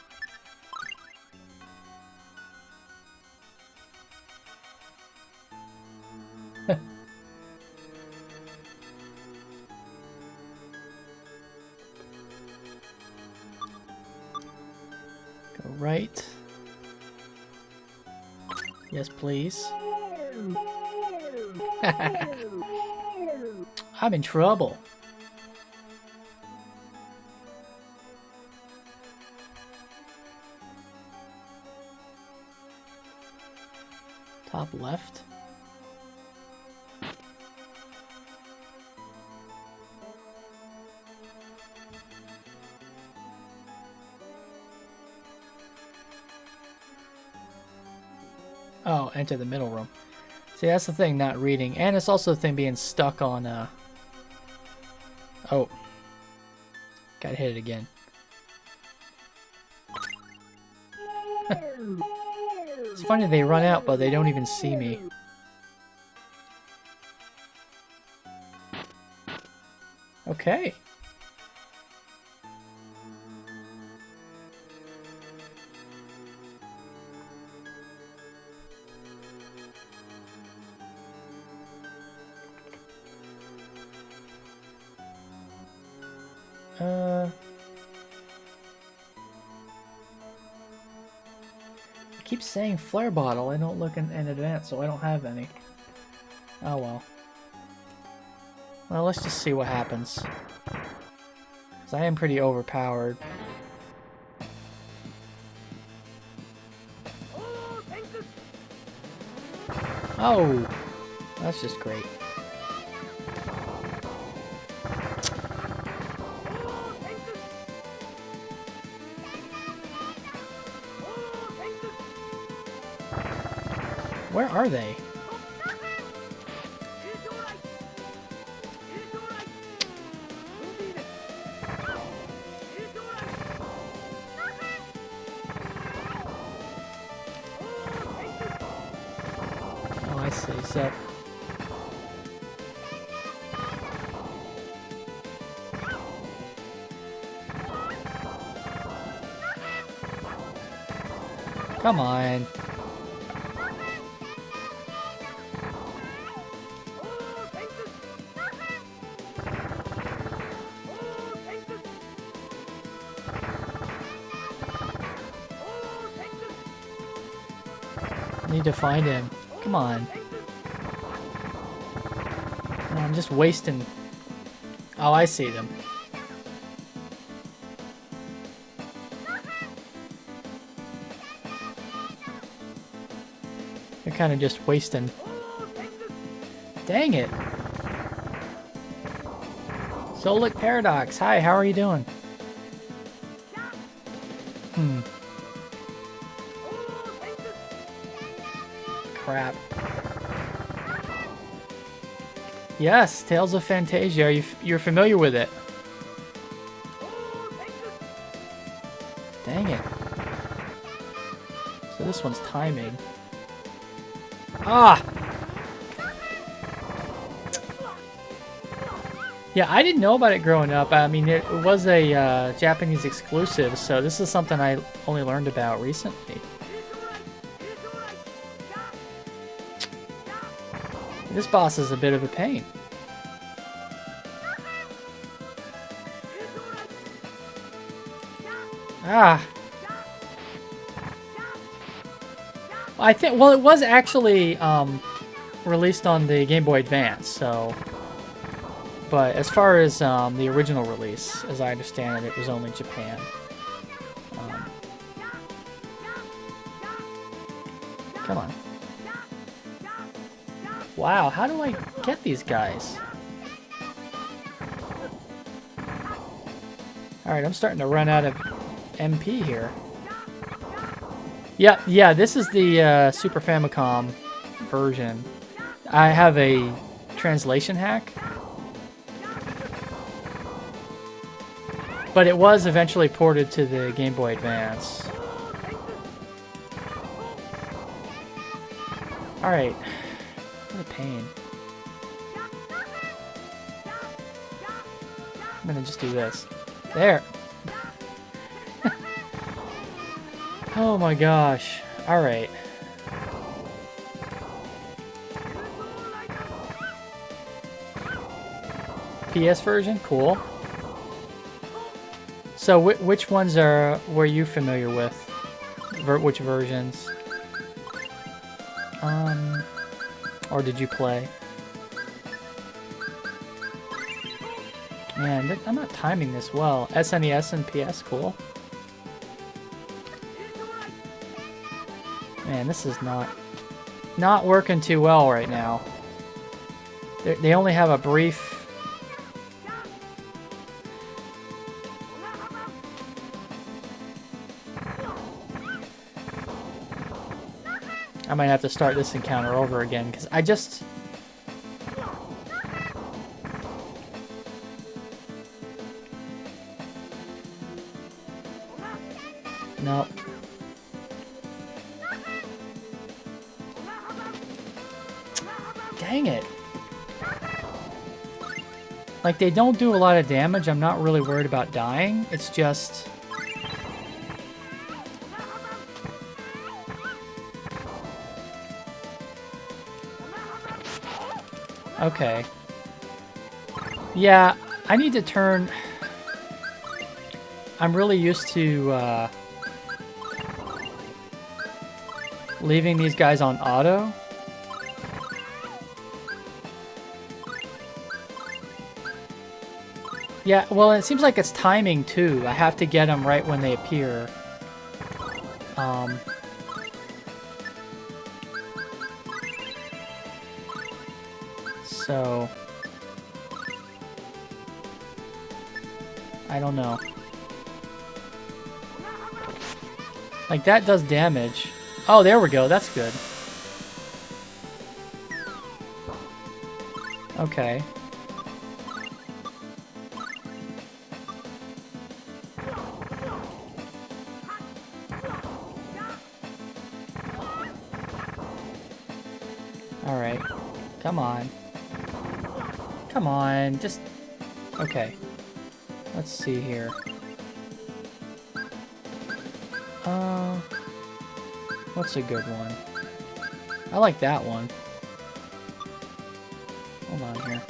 Go right. Yes, please. I'm in trouble. Top left. Oh, enter the middle room. See, that's the thing, not reading. And it's also the thing being stuck on, Oh. Got hit it again. It's funny, they run out, but they don't even see me. Okay. keeps saying flare bottle. I don't look in advance, so I don't have any. Oh well. Well, let's just see what happens. Because I am pretty overpowered. Oh! That's just great. Where are they? Oh, I see. So... Come on. I need to find him. Come on. No, I'm just wasting... Oh, I see them. They're kind of just wasting... Dang it! Solic Paradox, hi, how are you doing? Crap. Yes, Tales of Phantasia. You're familiar with it. Dang it. So this one's timing. Ah! Yeah, I didn't know about it growing up. I mean, it was a Japanese exclusive, so this is something I only learned about recently. This boss is a bit of a pain. Ah. I think, well, it was actually released on the Game Boy Advance, so... But as far as the original release, as I understand it, it was only Japan. Come on. Wow, how do I get these guys? Alright, I'm starting to run out of MP here. Yeah, this is the Super Famicom version. I have a translation hack. But it was eventually ported to the Game Boy Advance. Alright. What a pain. I'm gonna just do this. There! Oh my gosh. Alright. PS version? Cool. So which ones were you familiar with? Which versions? Or did you play? Man, I'm not timing this well. SNES and PS, cool. Man, this is not working too well right now. They only have a brief... I might have to start this encounter over again, because I just... Nope. Dang it. Like, they don't do a lot of damage. I'm not really worried about dying. It's just... Okay. Yeah, I need to turn... I'm really used to, Leaving these guys on auto? Yeah, well, it seems like it's timing, too. I have to get them right when they appear. So... I don't know. Like, that does damage. Oh, there we go. That's good. Okay. Alright. Come on. Come on. Just... Okay. Let's see here. What's a good one? I like that one. Hold on here.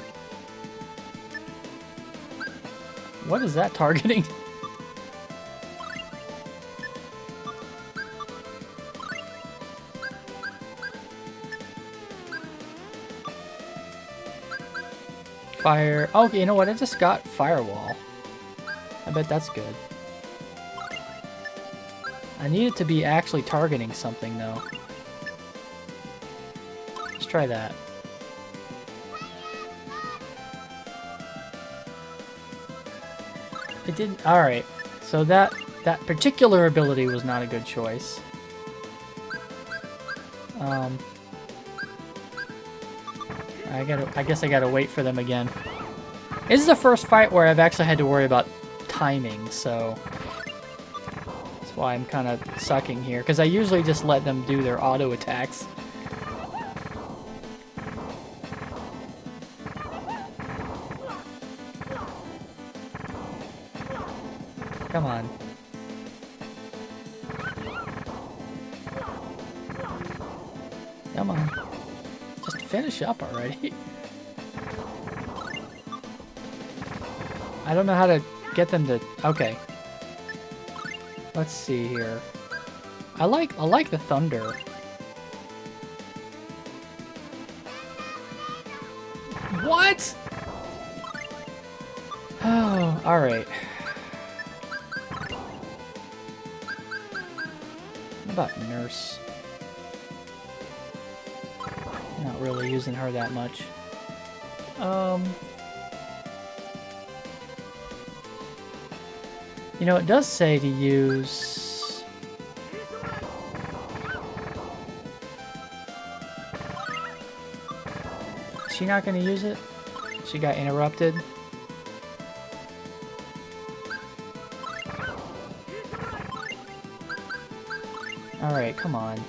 What is that targeting? Fire. Oh, you know what? I just got Firewall. I bet that's good. I need it to be actually targeting something, though. Let's try that. It didn't... Alright. So that particular ability was not a good choice. I guess I gotta wait for them again. This is the first fight where I've actually had to worry about timing, so... That's why I'm kind of sucking here, because I usually just let them do their auto attacks. Come on. Come on. Just finish up already. I don't know how to get them to... Okay. Let's see here. I like the thunder. What? Oh, alright. What about Nurse? Not really using her that much. You know, it does say to use... Is she not going to use it? She got interrupted. Alright, come on.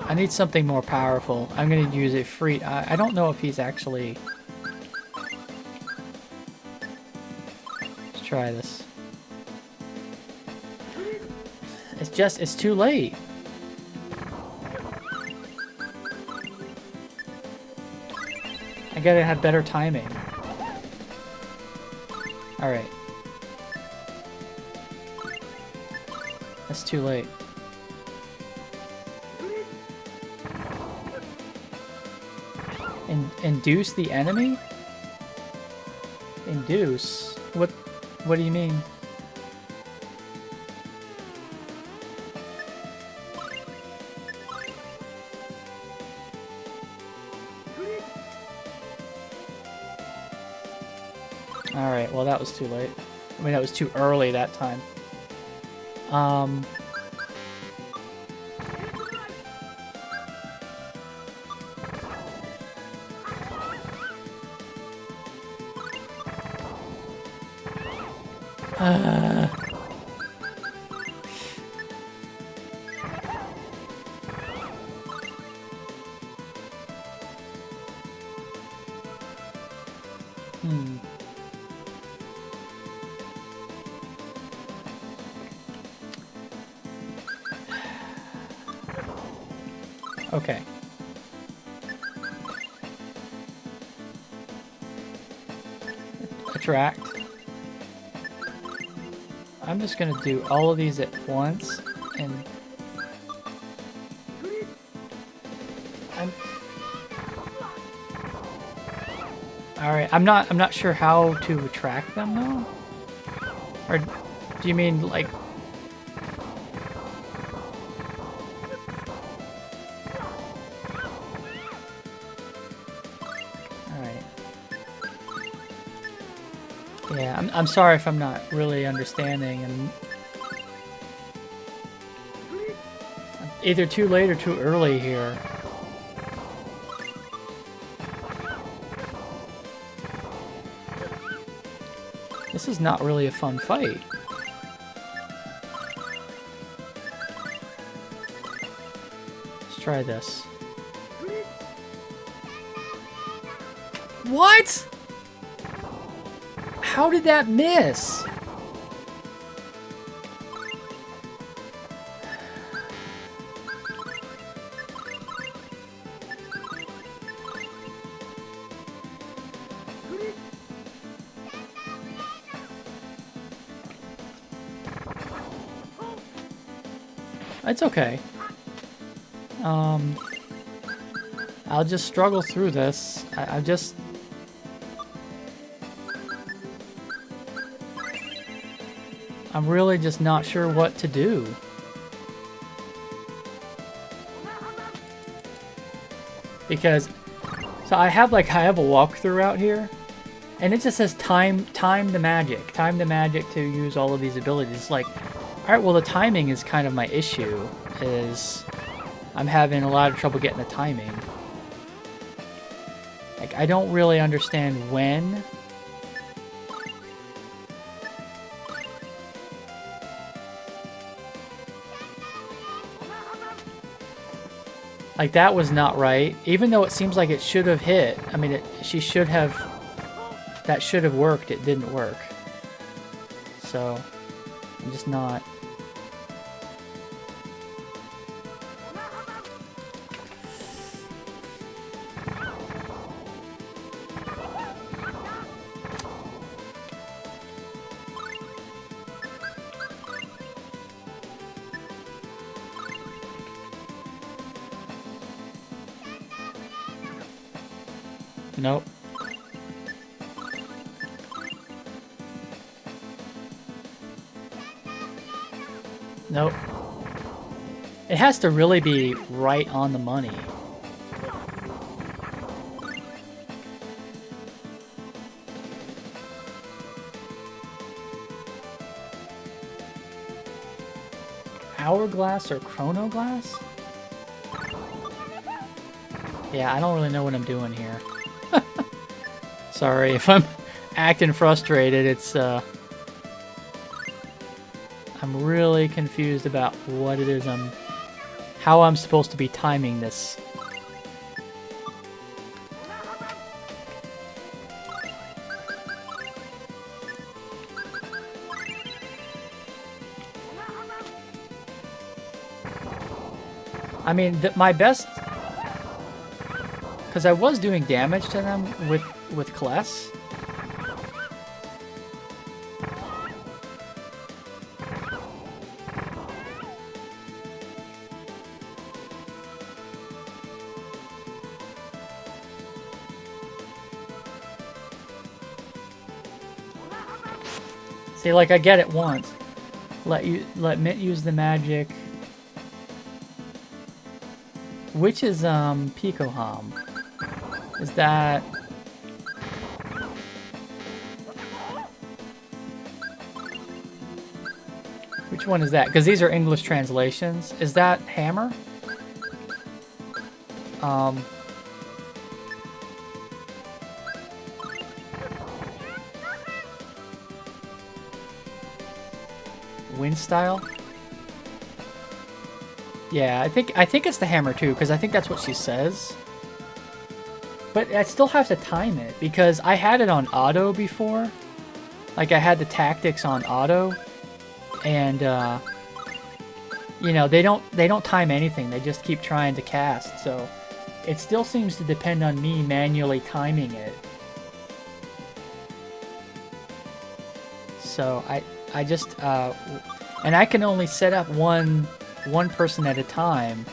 I need something more powerful. I'm going to use a free... I don't know if he's actually... Let's try this. It's too late. I gotta have better timing. Alright. That's too late. Induce the enemy? Induce? What do you mean? Alright, well that was too late. I mean, that was too early that time. Okay. attract. I'm just gonna do all of these at once, and all right. I'm not sure how to attract them though. Or do you mean like? Yeah, I'm sorry if I'm not really understanding, and I'm either too late or too early here. This is not really a fun fight. Let's try this. What? How did that miss? It's okay. I'll just struggle through this. I'm really just not sure what to do. Because, so I have a walkthrough out here, and it just says time the magic to use all of these abilities. It's like, all right, well the timing is kind of my issue, is I'm having a lot of trouble getting the timing. Like, I don't really understand when. Like, that was not right. Even though it seems like it should have hit. I mean, she should have... That should have worked. It didn't work. So, I'm just not... Nope. Nope. It has to really be right on the money. Hourglass or chronoglass? Yeah, I don't really know what I'm doing here. Sorry if I'm acting frustrated. It's I'm really confused about what it is how I'm supposed to be timing this. I mean, my best, because I was doing damage to them with Kless. See, like, I get it once. Let Mint use the magic. Which is Picoham? Is that... Which one is that? Because these are English translations. Is that Hammer? Wind style? Yeah, I think it's the hammer too, because I think that's what she says. But I still have to time it, because I had it on auto before. Like, I had the tactics on auto, and you know, they don't time anything. They just keep trying to cast. So it still seems to depend on me manually timing it. So I just and I can only set up one person at a time.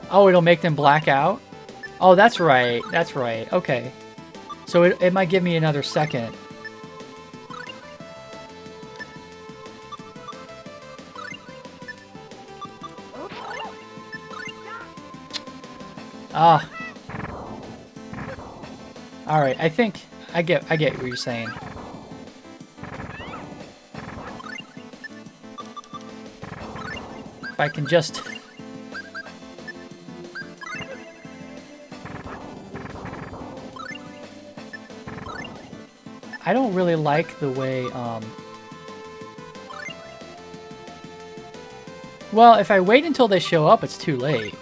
Oh, it'll make them black out? Oh, that's right. That's right. Okay. So it might give me another second. Ah. All right. I think I get what you're saying. If I can just I don't really like the way well, if I wait until they show up, it's too late.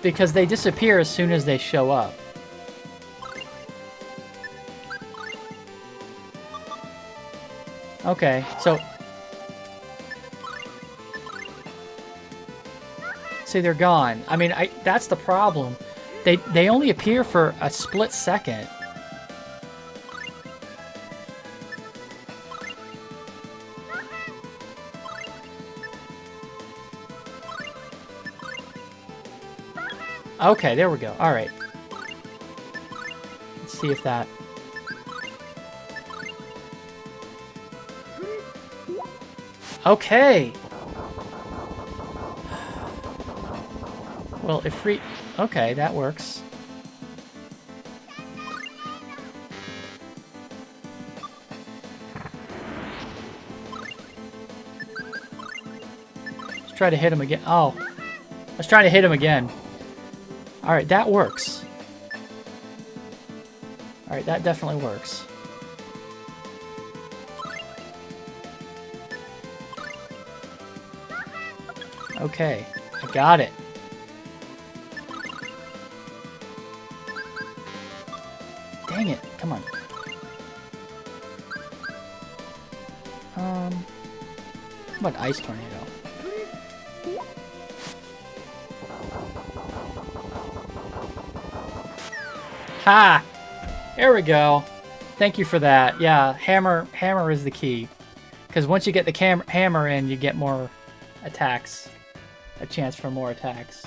Because they disappear as soon as they show up. Okay, so... See, they're gone. I mean, that's the problem. They only appear for a split second. Okay, there we go. All right. Let's see if that... Okay! Well, if free... Okay, that works. Let's try to hit him again. Oh. Let's try to hit him again. Alright, that works. Alright, that definitely works. Okay, I got it. Dang it, come on. How about Ice Tornado? Ha! There we go. Thank you for that. Yeah, hammer is the key. Because once you get the hammer in, you get more attacks. A chance for more attacks.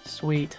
Sweet.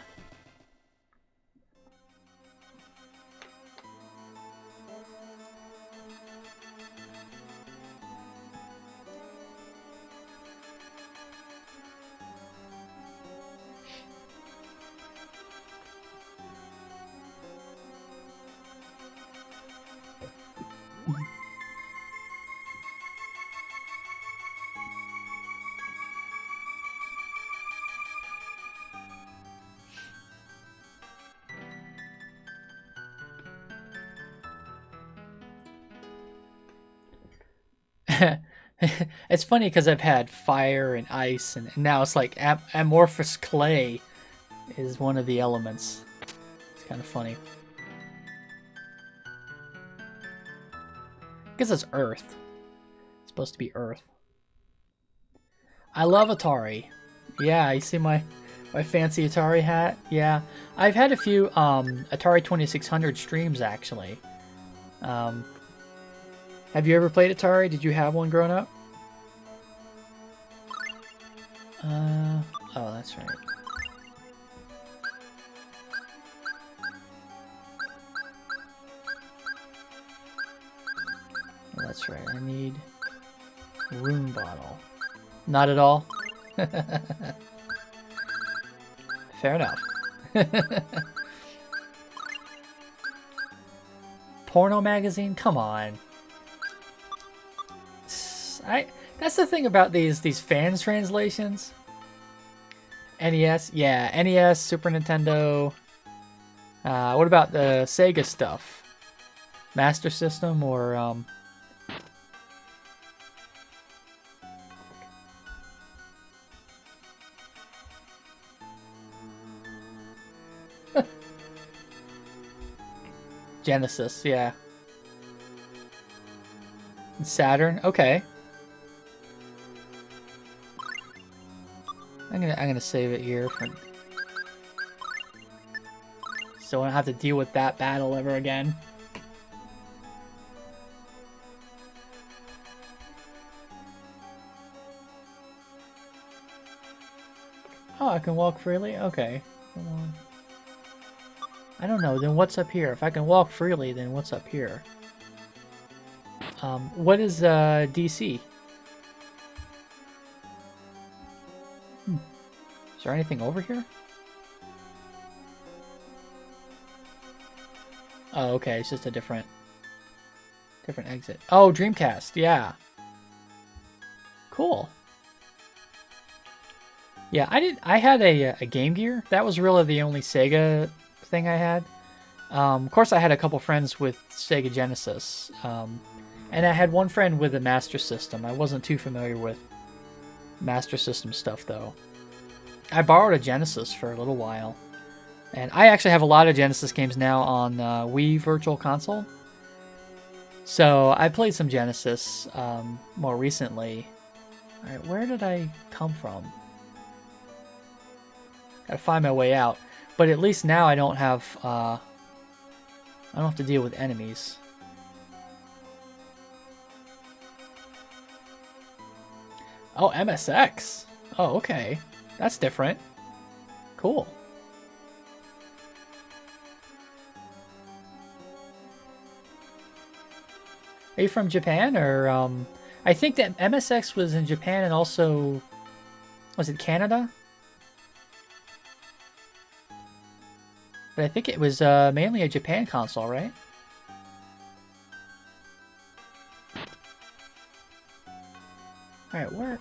It's funny because I've had fire and ice, and now it's like amorphous clay is one of the elements. It's kind of funny. I guess it's Earth. It's supposed to be Earth. I love Atari. Yeah, you see my fancy Atari hat? Yeah. I've had a few Atari 2600 streams, actually. Have you ever played Atari? Did you have one growing up? Oh, that's right. Oh, that's right. I need room bottle. Not at all? Fair enough. Porno magazine? Come on. That's the thing about these fans translations. NES? Yeah, NES, Super Nintendo. What about the Sega stuff? Master System or Genesis, yeah. Saturn, okay. I'm gonna save it here for, so I don't have to deal with that battle ever again. Oh, I can walk freely? Okay. Come on. I don't know, then what's up here? If I can walk freely, then what's up here? What is DC? Is there anything over here? Oh, okay, it's just a different exit. Oh, Dreamcast, yeah. Cool. Yeah, I had a Game Gear. That was really the only Sega thing I had. Of course, I had a couple friends with Sega Genesis. And I had one friend with a Master System. I wasn't too familiar with Master System stuff, though. I borrowed a Genesis for a little while. And I actually have a lot of Genesis games now on Wii Virtual Console. So I played some Genesis more recently. Alright, where did I come from? Gotta find my way out. But at least now I don't have to deal with enemies. Oh, MSX. Oh, okay. That's different. Cool. Are you from Japan, or I think that MSX was in Japan and also, was it Canada? But I think it was mainly a Japan console, right? Alright, where?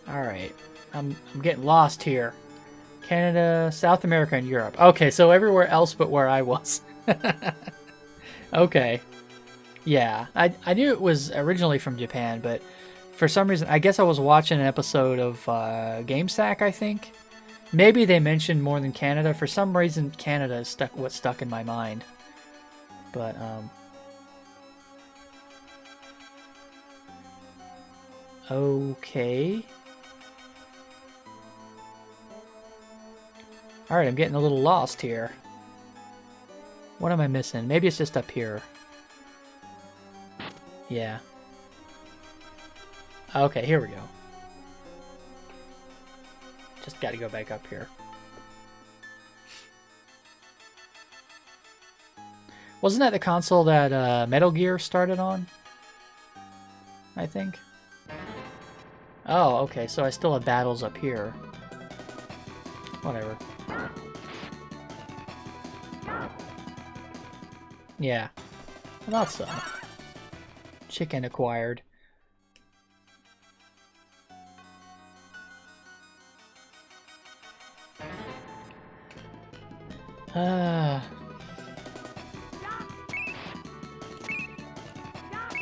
Alright, I'm getting lost here. Canada, South America, and Europe. Okay, so everywhere else but where I was. Okay. Yeah, I knew it was originally from Japan, but for some reason, I guess I was watching an episode of GameSack, I think. Maybe they mentioned more than Canada. For some reason, Canada is what stuck in my mind. But, okay. Alright, I'm getting a little lost here. What am I missing? Maybe it's just up here. Yeah. Okay, here we go. Just gotta go back up here. Wasn't that the console that Metal Gear started on? I think. Oh, okay, so I still have battles up here. Whatever. Yeah. I thought so. Chicken acquired.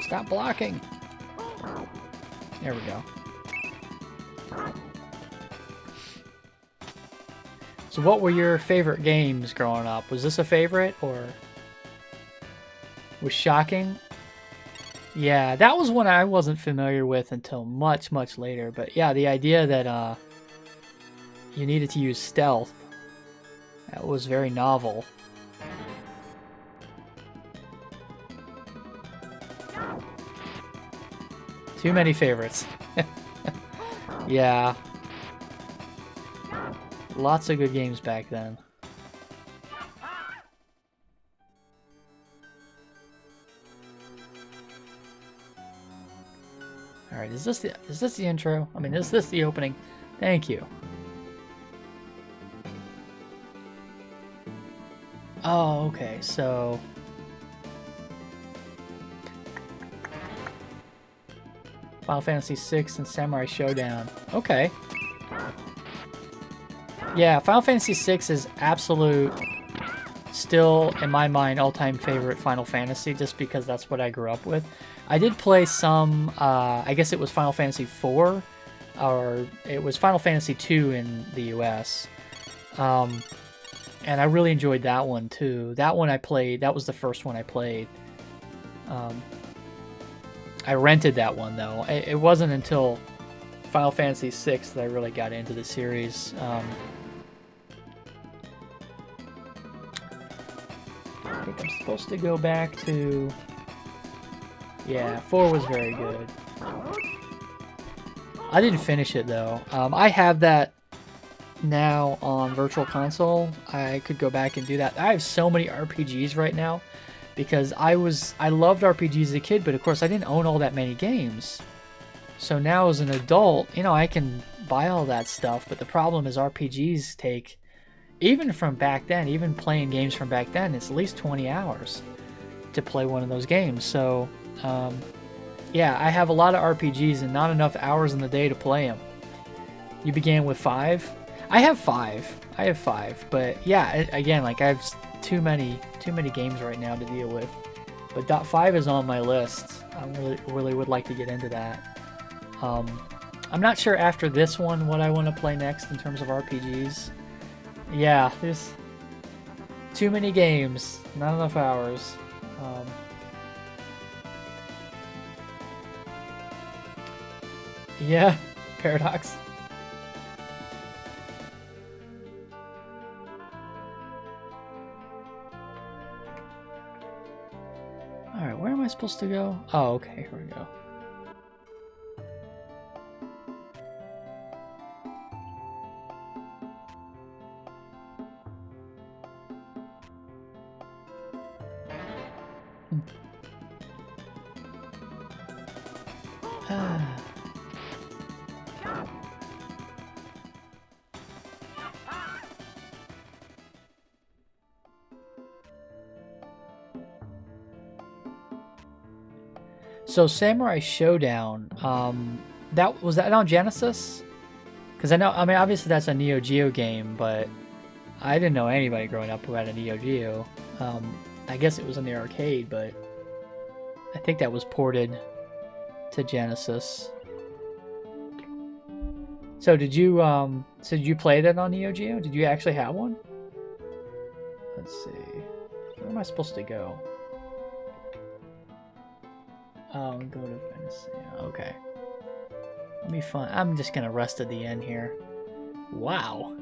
Stop blocking. There we go. So what were your favorite games growing up? Was this a favorite, or was Shocking? Yeah, that was one I wasn't familiar with until much, much later. But yeah, the idea that you needed to use stealth, that was very novel. Too many favorites. Yeah. Lots of good games back then. Alright, is this the intro? I mean, is this the opening? Thank you. Oh, okay, so Final Fantasy VI and Samurai Showdown. Okay. Yeah, Final Fantasy VI is absolute, still, in my mind, all-time favorite Final Fantasy, just because that's what I grew up with. I did play some, I guess it was Final Fantasy IV, or it was Final Fantasy II in the US. And I really enjoyed that one too. That one I played. That was the first one I played. I rented that one though. It wasn't until Final Fantasy VI that I really got into the series. I think I'm supposed to go back to... Yeah, 4 was very good. I didn't finish it though. I have that now on Virtual Console. I could go back and do that. I have so many RPGs right now because I loved RPGs as a kid, but of course I didn't own all that many games. So now as an adult, you know, I can buy all that stuff, but the problem is RPGs take, even from back then, even playing games from back then, it's at least 20 hours to play one of those games. So, yeah, I have a lot of RPGs and not enough hours in the day to play them. You began with 5? I have 5, but yeah, again, like I have too many games right now to deal with. But 5 is on my list. I really would like to get into that. I'm not sure after this one what I want to play next in terms of RPGs. Yeah, there's too many games, not enough hours. Yeah, Paradox. Alright, where am I supposed to go? Oh, okay, here we go. So Samurai Showdown, that was that on Genesis? Because I mean, obviously that's a Neo Geo game, but I didn't know anybody growing up who had a Neo Geo. I guess it was in the arcade, but I think that was ported to Genesis. So did you play that on Neo Geo? Did you actually have one? Let's see. Where am I supposed to go? Oh, go to Phantasia. Okay. Let me find. I'm just gonna rest at the end here. Wow,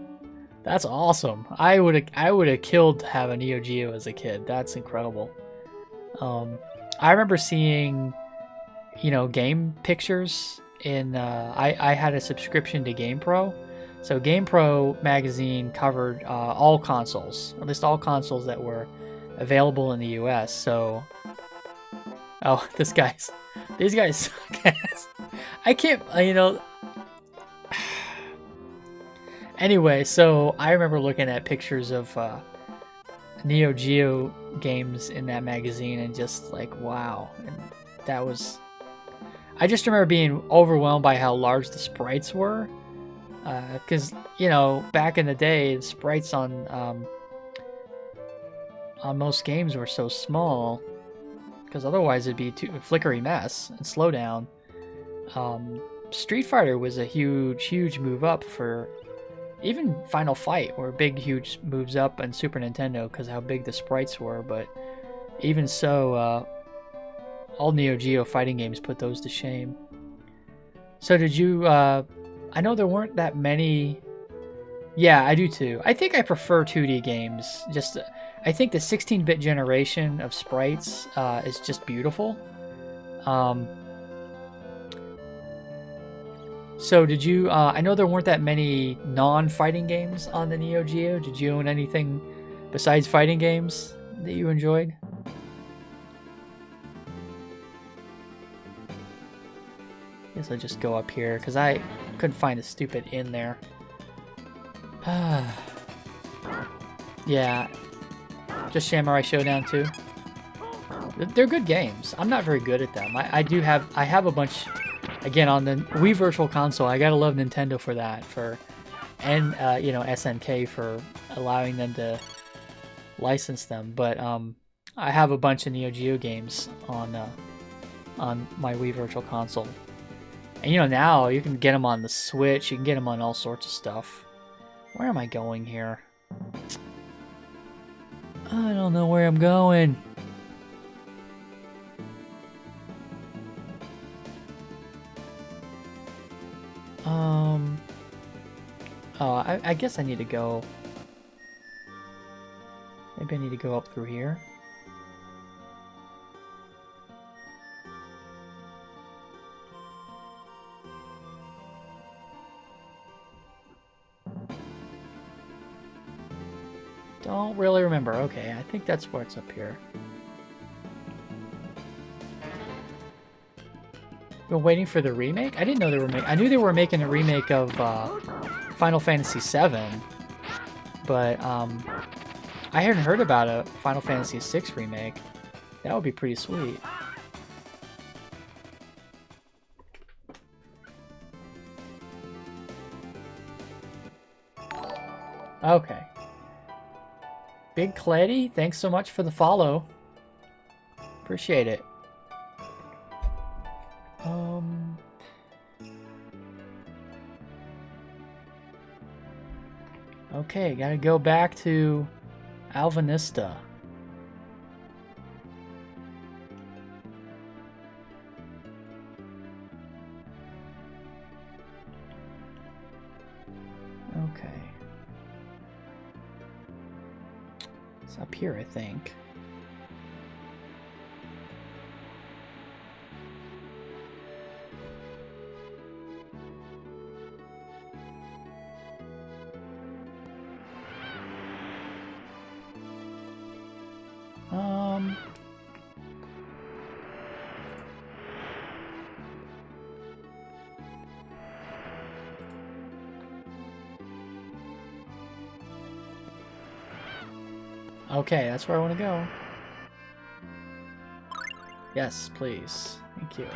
that's awesome. I would have killed to have a Neo Geo as a kid. That's incredible. I remember seeing, you know, game pictures in. I had a subscription to GamePro, so GamePro magazine covered all consoles, or at least all consoles that were available in the U.S. So. Oh, these guys suck ass. I can't, you know. Anyway, so I remember looking at pictures of Neo Geo games in that magazine and just like, wow. And that was... I just remember being overwhelmed by how large the sprites were. Because, you know, back in the day, the sprites on most games were so small. Because otherwise it'd be a flickery mess and slow down. Street Fighter was a huge move up for even Final Fight were big huge moves up on Super Nintendo because how big the sprites were, but even so all Neo Geo fighting games put those to shame. So did you I know there weren't that many. Yeah, I do too. I think I prefer 2D games. Just I think the 16-bit generation of sprites is just beautiful. So did you... I know there weren't that many non-fighting games on the Neo Geo. Did you own anything besides fighting games that you enjoyed? Guess I'll just go up here, because I couldn't find a stupid inn there. Yeah. Just Samurai Showdown 2. They're good games. I'm not very good at them. I have a bunch, again, on the Wii Virtual Console. I gotta love Nintendo for that, and you know, SNK for allowing them to license them. But I have a bunch of Neo Geo games on my Wii Virtual Console, and you know, now you can get them on the Switch. You can get them on all sorts of stuff. Where am I going here? I don't know where I'm going. Oh, I guess I need to go. Maybe I need to go up through here. Don't really remember. Okay, I think that's where it's up here. We're waiting for the remake? I didn't know they were making... I knew they were making a remake of Final Fantasy VII, but I hadn't heard about a Final Fantasy VI remake. That would be pretty sweet. Okay. Big Cleddy, thanks so much for the follow. Appreciate it. Okay, gotta go back to Alvanista. Okay. It's up here, I think. Okay, that's where I want to go. Yes, please. Thank you.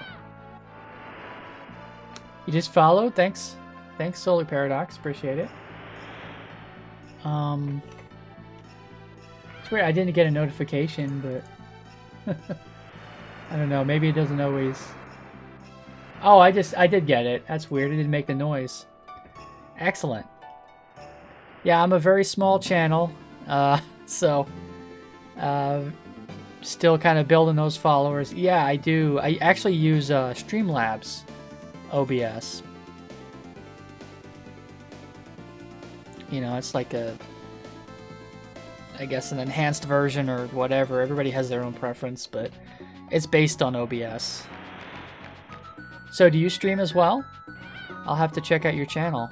You just followed? Thanks. Thanks, Solar Paradox. Appreciate it. It's weird. I didn't get a notification, but I don't know. Maybe it doesn't always. Oh, I did get it. That's weird. It didn't make the noise. Excellent. Yeah, I'm a very small channel. So, still kind of building those followers. Yeah, I do. I actually use Streamlabs OBS. You know, it's like a, I guess, an enhanced version or whatever. Everybody has their own preference, but it's based on OBS. So, do you stream as well? I'll have to check out your channel.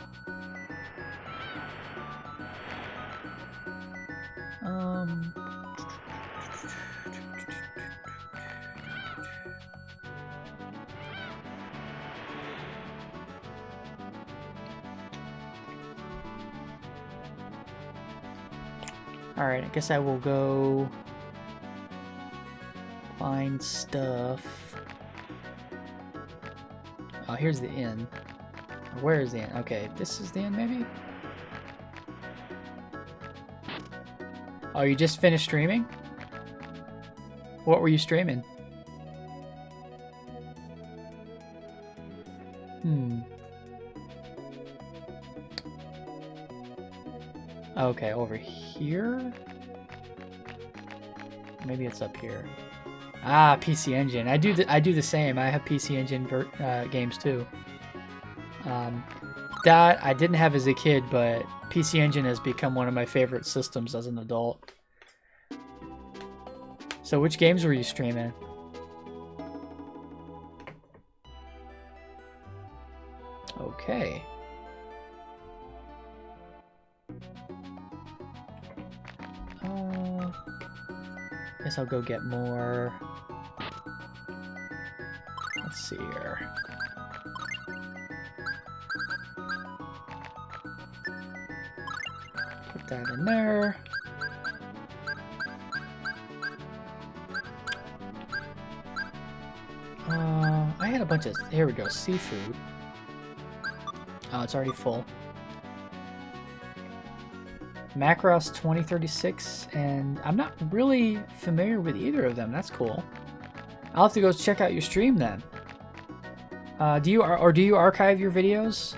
Alright, I guess I will go find stuff. Oh, here's the inn. Where is the inn? Okay, this is the inn, maybe? Oh, you just finished streaming? What were you streaming? Okay, over here? Maybe it's up here. Ah, PC Engine. I do the same. I have PC Engine games too. That I didn't have as a kid, but PC Engine has become one of my favorite systems as an adult. So which games were you streaming? Okay. Guess I'll go get more. Let's see here. Put that in there. I had a bunch of, here we go, seafood. Oh, it's already full. Macross 2036, and I'm not really familiar with either of them. That's cool. I'll have to go check out your stream then. Do you archive your videos?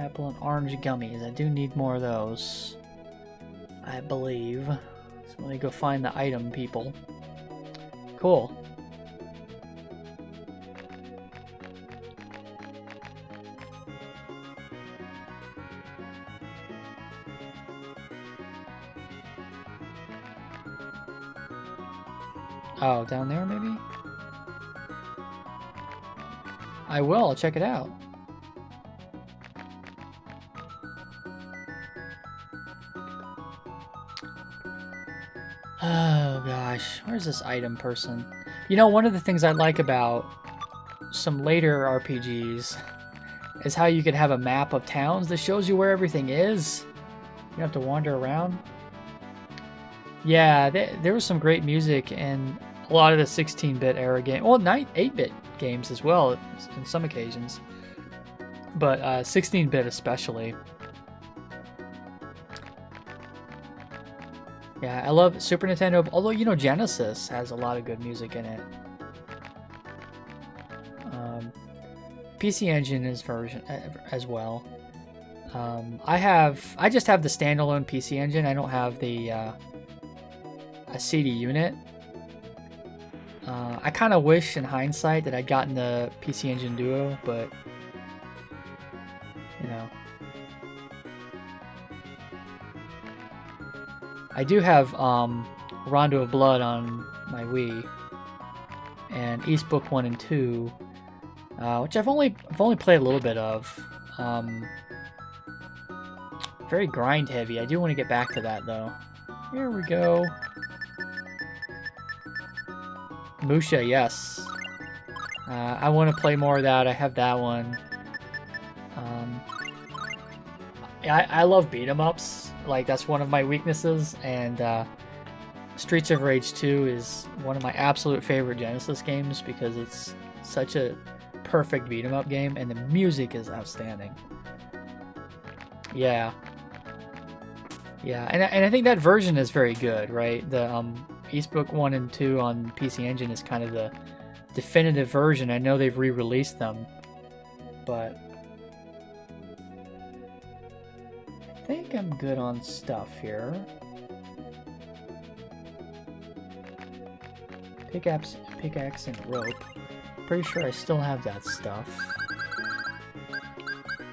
Apple and orange gummies. I do need more of those, I believe. So let me go find the item, people. Cool. Oh, down there maybe? I will, I'll check it out. Oh gosh, where's this item person? You know, one of the things I like about some later RPGs is how you could have a map of towns that shows you where everything is. You don't have to wander around. Yeah, there was some great music in a lot of the 16-bit era game. Well, 8-bit games as well in some occasions. But 16-bit especially. Yeah, I love Super Nintendo, although, you know, Genesis has a lot of good music in it. PC Engine is version as well. I just have the standalone PC Engine. I don't have the a CD unit. I kind of wish, in hindsight, that I'd gotten the PC Engine Duo, but you know, I do have Rondo of Blood on my Wii and East Book 1 and 2, which I've only played a little bit of. Very grind heavy. I do want to get back to that though. Here we go. Musha, yes. I want to play more of that. I have that one. I love beat 'em ups. Like, that's one of my weaknesses. And Streets of Rage 2 is one of my absolute favorite Genesis games because it's such a perfect beat 'em up game, and the music is outstanding. Yeah. Yeah, and I think that version is very good, right? The East Book 1 and 2 on PC Engine is kind of the definitive version. I know they've re-released them, but I think I'm good on stuff here. Pickaxe and rope. Pretty sure I still have that stuff.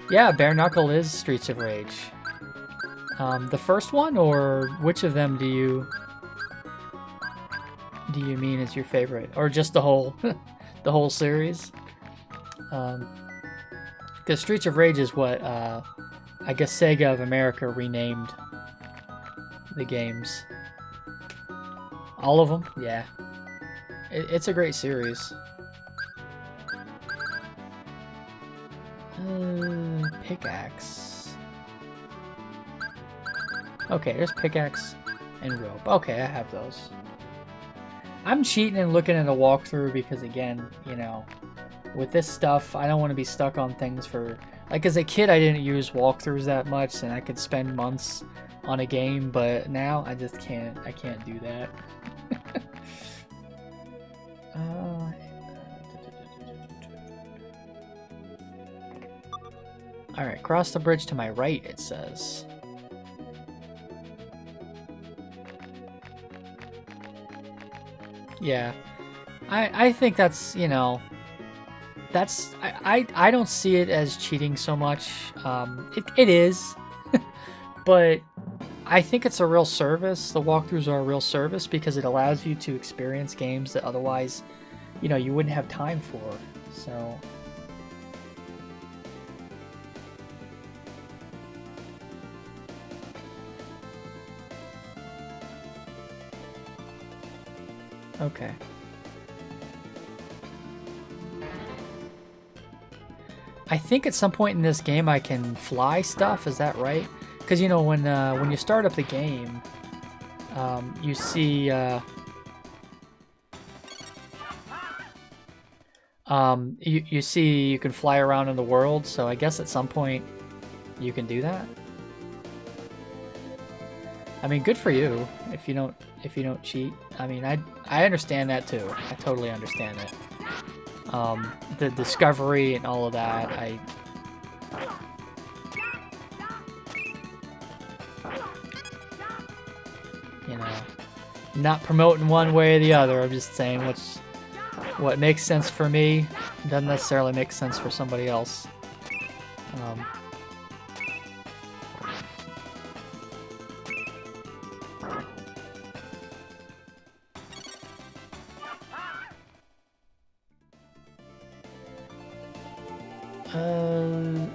Yeah, Bare Knuckle is Streets of Rage. The first one, or which of them do you mean is your favorite, or just the whole the whole series? Because Streets of Rage is what I guess Sega of America renamed the games. All of them, yeah. It's a great series. Pickaxe. Okay, there's pickaxe and rope. Okay, I have those. I'm cheating and looking at a walkthrough because, again, you know, with this stuff, I don't want to be stuck on things for... Like, as a kid, I didn't use walkthroughs that much, and I could spend months on a game, but now I just can't. I can't do that. Alright, cross the bridge to my right, it says. Yeah, I think that's, you know, that's, I don't see it as cheating so much. It is, but I think it's a real service. The walkthroughs are a real service because it allows you to experience games that otherwise, you know, you wouldn't have time for, so... Okay. I think at some point in this game I can fly stuff, is that right? Because, you know, when you start up the game, you see... you see you can fly around in the world, so I guess at some point you can do that. I mean, good for you if you don't cheat. I mean, I understand that too. I totally understand it. The discovery and all of that. not promoting one way or the other. I'm just saying what makes sense for me doesn't necessarily make sense for somebody else.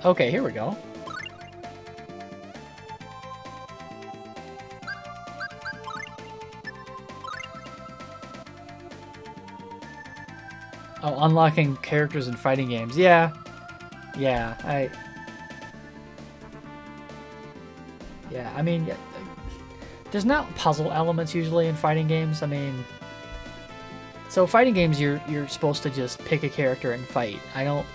Okay, here we go. Oh, unlocking characters in fighting games. Yeah. Yeah, I mean, there's not puzzle elements usually in fighting games. I mean, so fighting games, you're supposed to just pick a character and fight. I don't,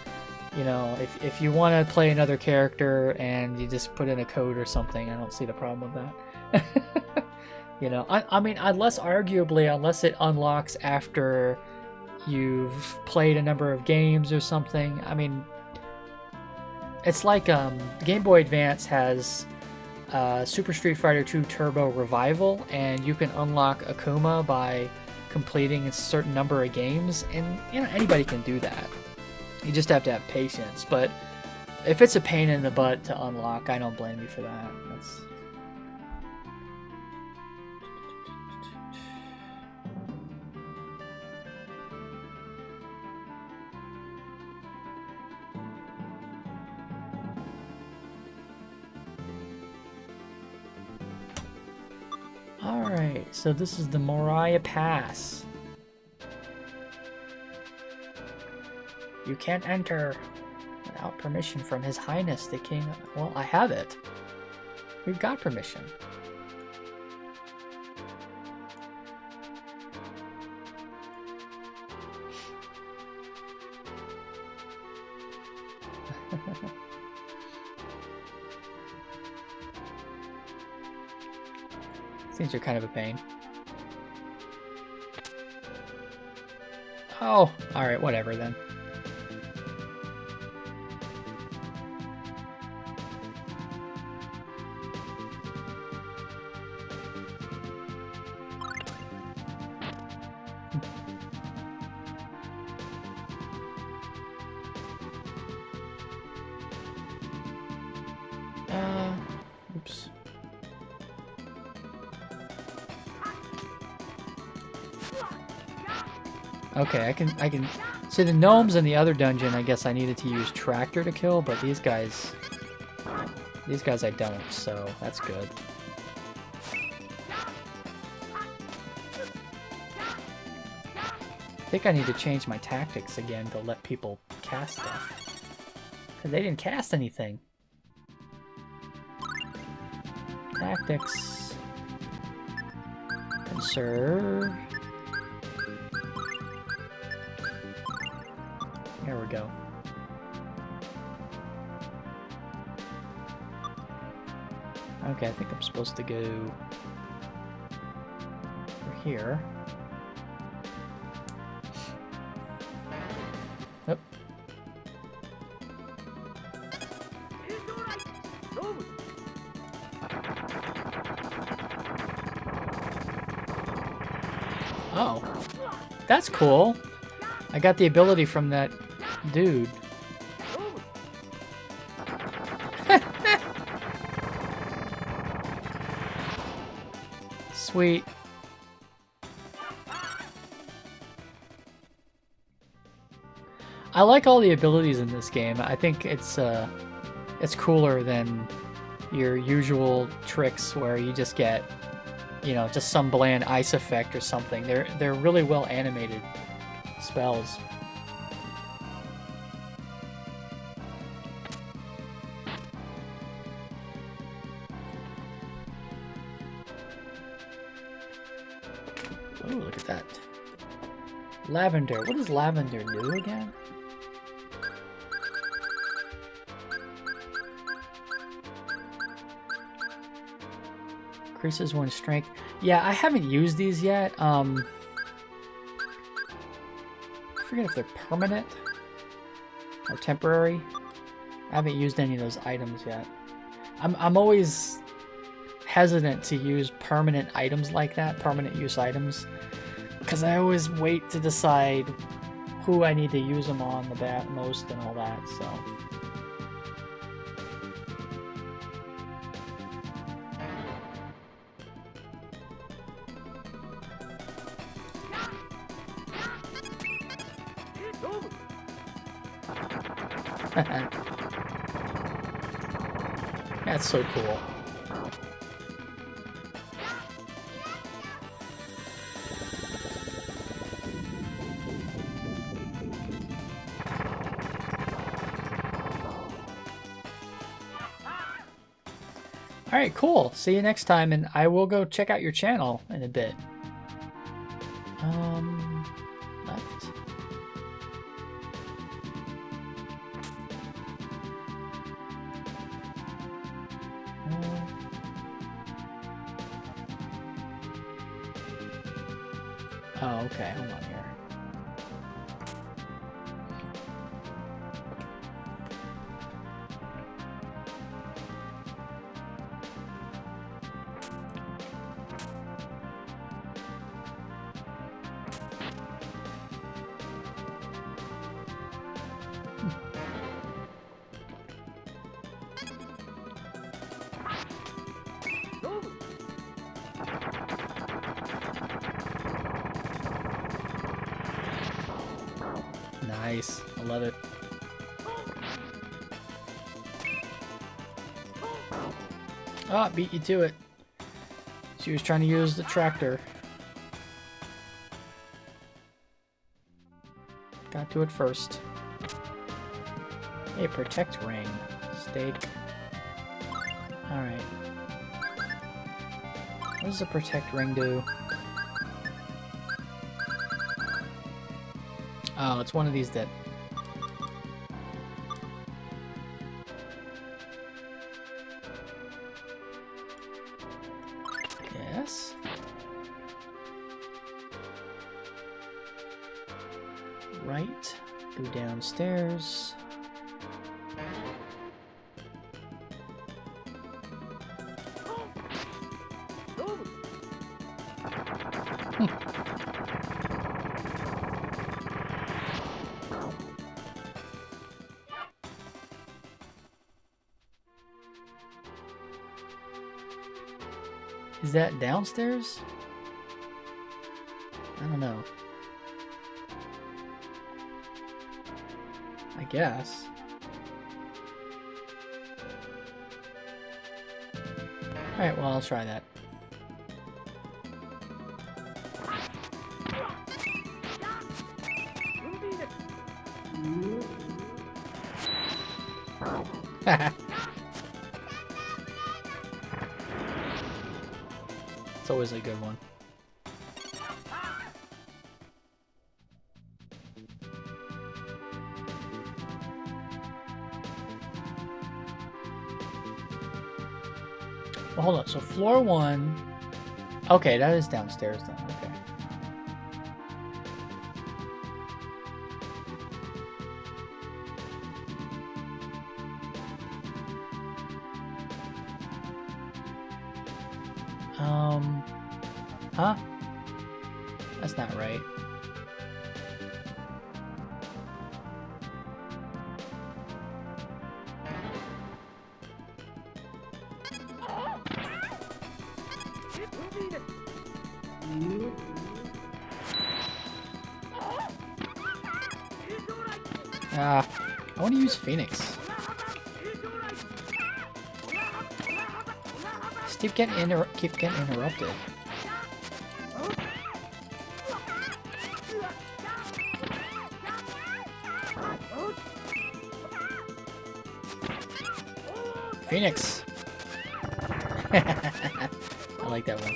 you know, if you want to play another character and you just put in a code or something, I don't see the problem with that. You know, I mean, unless it unlocks after you've played a number of games or something. I mean, it's like Game Boy Advance has Super Street Fighter 2 Turbo Revival, and you can unlock Akuma by completing a certain number of games, and you know, anybody can do that. You just have to have patience. But if it's a pain in the butt to unlock, I don't blame you for that. That's... Alright, so this is the Moriah Pass. You can't enter without permission from His Highness the King. Well, I have it. We've got permission. Seems you're kind of a pain. Oh, alright, whatever then. Oops. Okay, I can see the gnomes in the other dungeon. I guess I needed to use tractor to kill, but these guys I don't, so that's good. I think I need to change my tactics again to let people cast stuff, because they didn't cast anything. Tactics. Conserve. There we go. Okay, I think I'm supposed to go over here. Oh. Oh, that's cool. I got the ability from that dude. Sweet. I like all the abilities in this game. I think it's cooler than your usual tricks where you just get, you know, just some bland ice effect or something. They're really well animated spells. Oh, look at that. Lavender. What does lavender do again? Increases one's strength. Yeah, I haven't used these yet. I forget if they're permanent or temporary. I haven't used any of those items yet. I'm always hesitant to use permanent items like that, permanent use items, because I always wait to decide who I need to use them on the most and all that, so. That's so cool. Alright, cool. See you next time, and I will go check out your channel in a bit. Left. Oh, okay. Hold on here. Nice. I love it. Ah, beat you to it. She was trying to use the tractor. Got to it first. Hey, protect ring. Steak. Alright. What does the protect ring do? Oh, it's one of these that... Yes? Right. Go downstairs. Is that downstairs? I don't know. I guess. Alright, well, I'll try that. It's always a good one. Well, hold on. So floor 1. Okay, that is downstairs then. Okay. Huh? That's not right. I want to use Phoenix. Just keep getting interrupted. Phoenix. I like that one.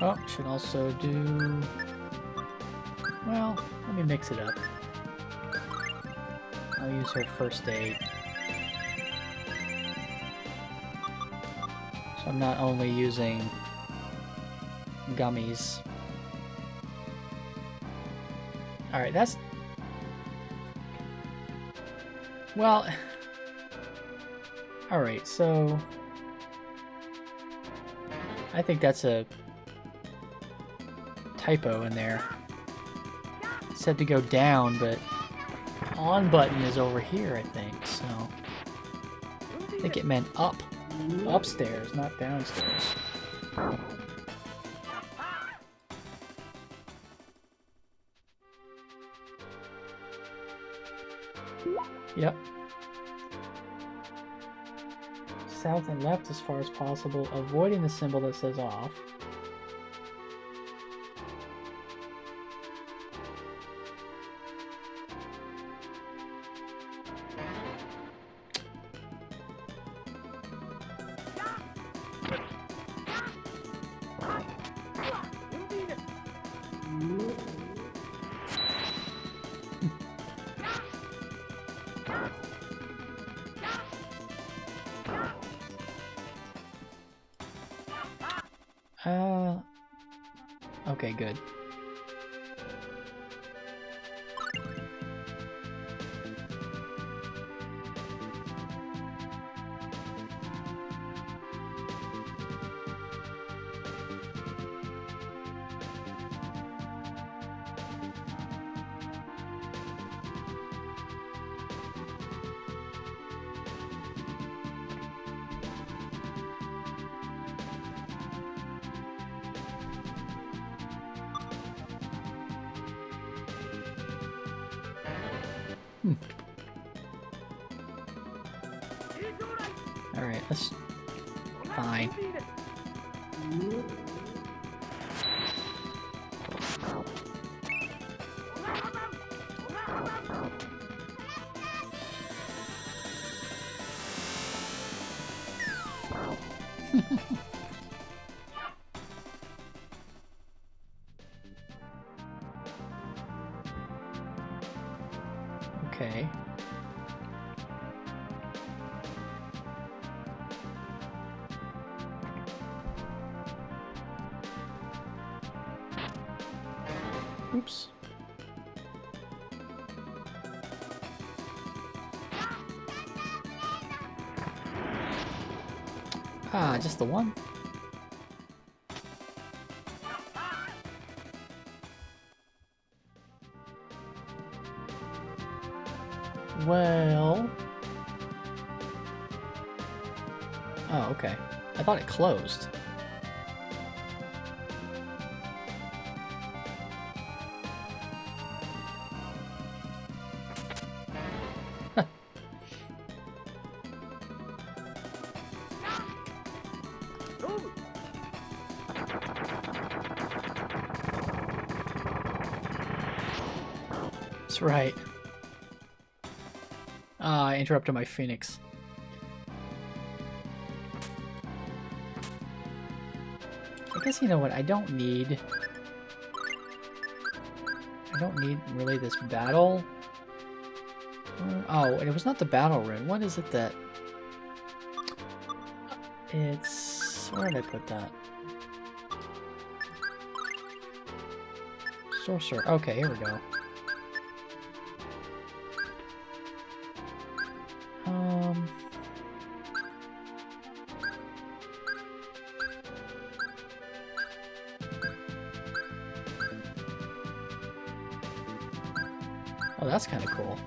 Oh, should also do... Well, let me mix it up. I'll use her first aid. So I'm not only using gummies. Alright, that's... Well... Alright, so... I think that's a typo in there. It said to go down, but on button is over here, I think, so... I think it meant up. Upstairs, not downstairs. Yep. South and left as far as possible, avoiding the symbol that says off. Okay, good. Alright, that's fine. Okay. Oops. Ah, just the one? Well... Oh, okay. I thought it closed. That's right. Ah, I interrupted my Phoenix. I guess, you know what, I don't need really this battle. Oh, and it was not the battle rune. What is it that... It's... Where did I put that? Sorcerer. Okay, here we go. Oh, that's kind of cool.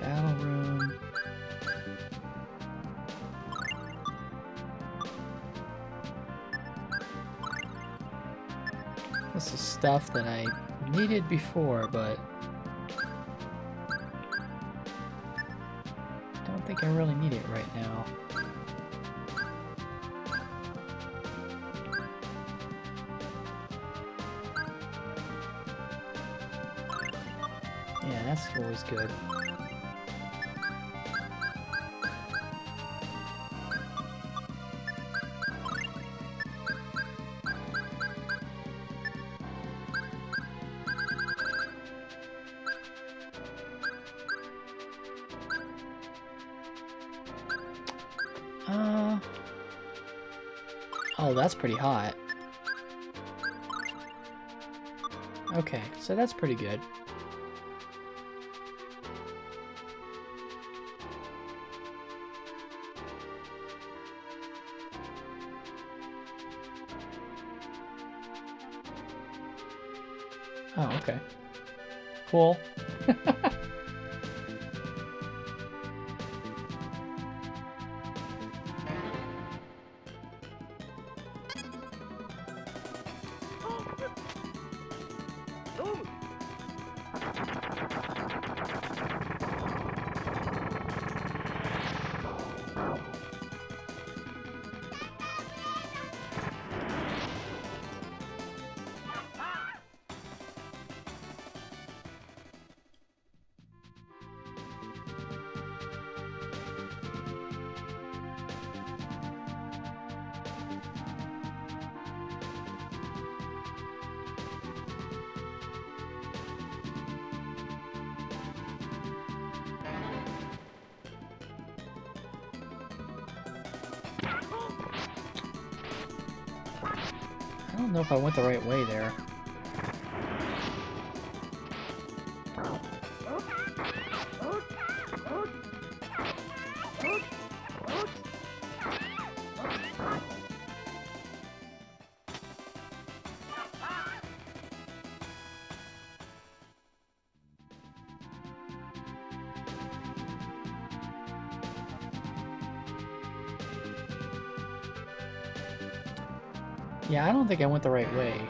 Battle room. This is stuff that I needed before, but don't think I really need it right now. Yeah, that's always good. Oh, that's pretty hot. Okay, so that's pretty good. Oh, okay. Cool. I don't know if I went the right way there. Yeah, I don't think I went the right way.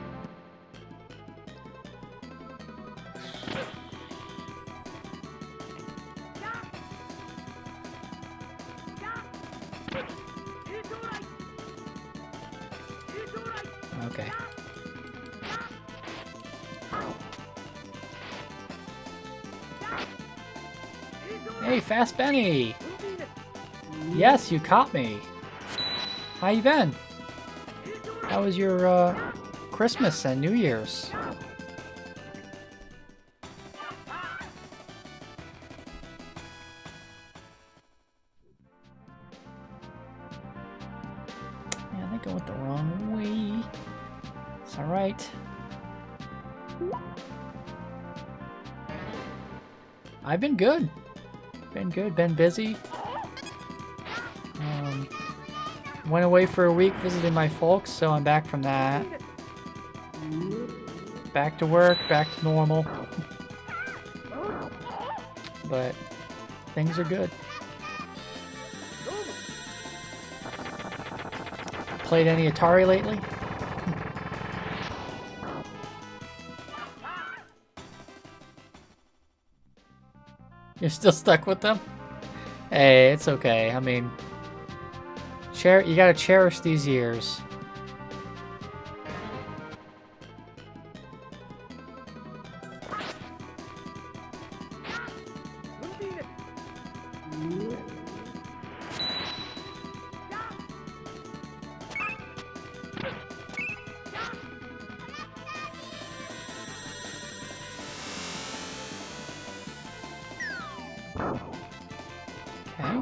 Okay. Hey, Fast Benny! Yes, you caught me! How you been? How was your, Christmas and New Year's? Yeah, I think I went the wrong way. It's alright. I've been good. Been busy. Went away for a week visiting my folks, so I'm back from that. Back to work, back to normal. But things are good. Played any Atari lately? You're still stuck with them? Hey, it's okay. I mean, you gotta cherish these years. Okay.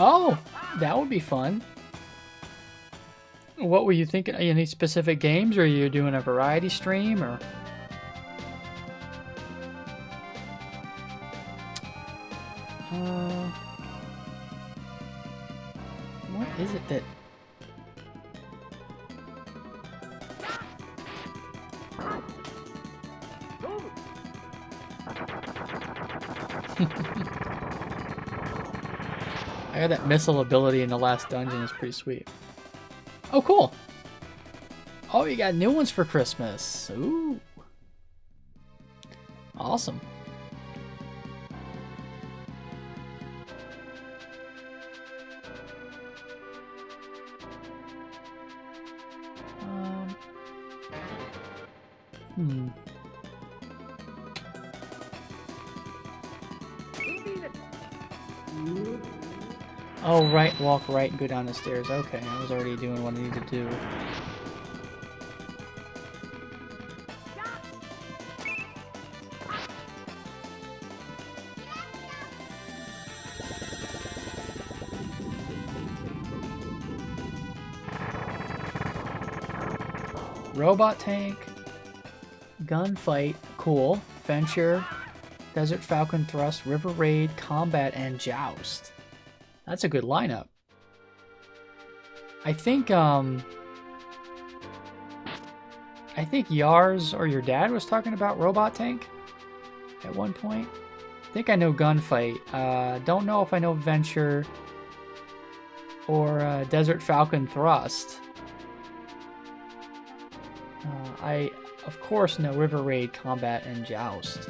Oh, that would be fun. What were you thinking? Any specific games, or are you doing a variety stream, or? What is it that? I got that missile ability in the last dungeon. It's pretty sweet. Oh, cool. Oh, you got new ones for Christmas. Ooh. Awesome. Oh, right, walk right and go down the stairs. Okay, I was already doing what I needed to do. Robot tank, gunfight, cool, venture, desert falcon thrust, river raid, combat, and joust. That's a good lineup. I think Yars or your dad was talking about robot tank at one point. I think I know gunfight. Don't know if I know venture or desert falcon thrust. I, of course, know river raid, combat, and joust.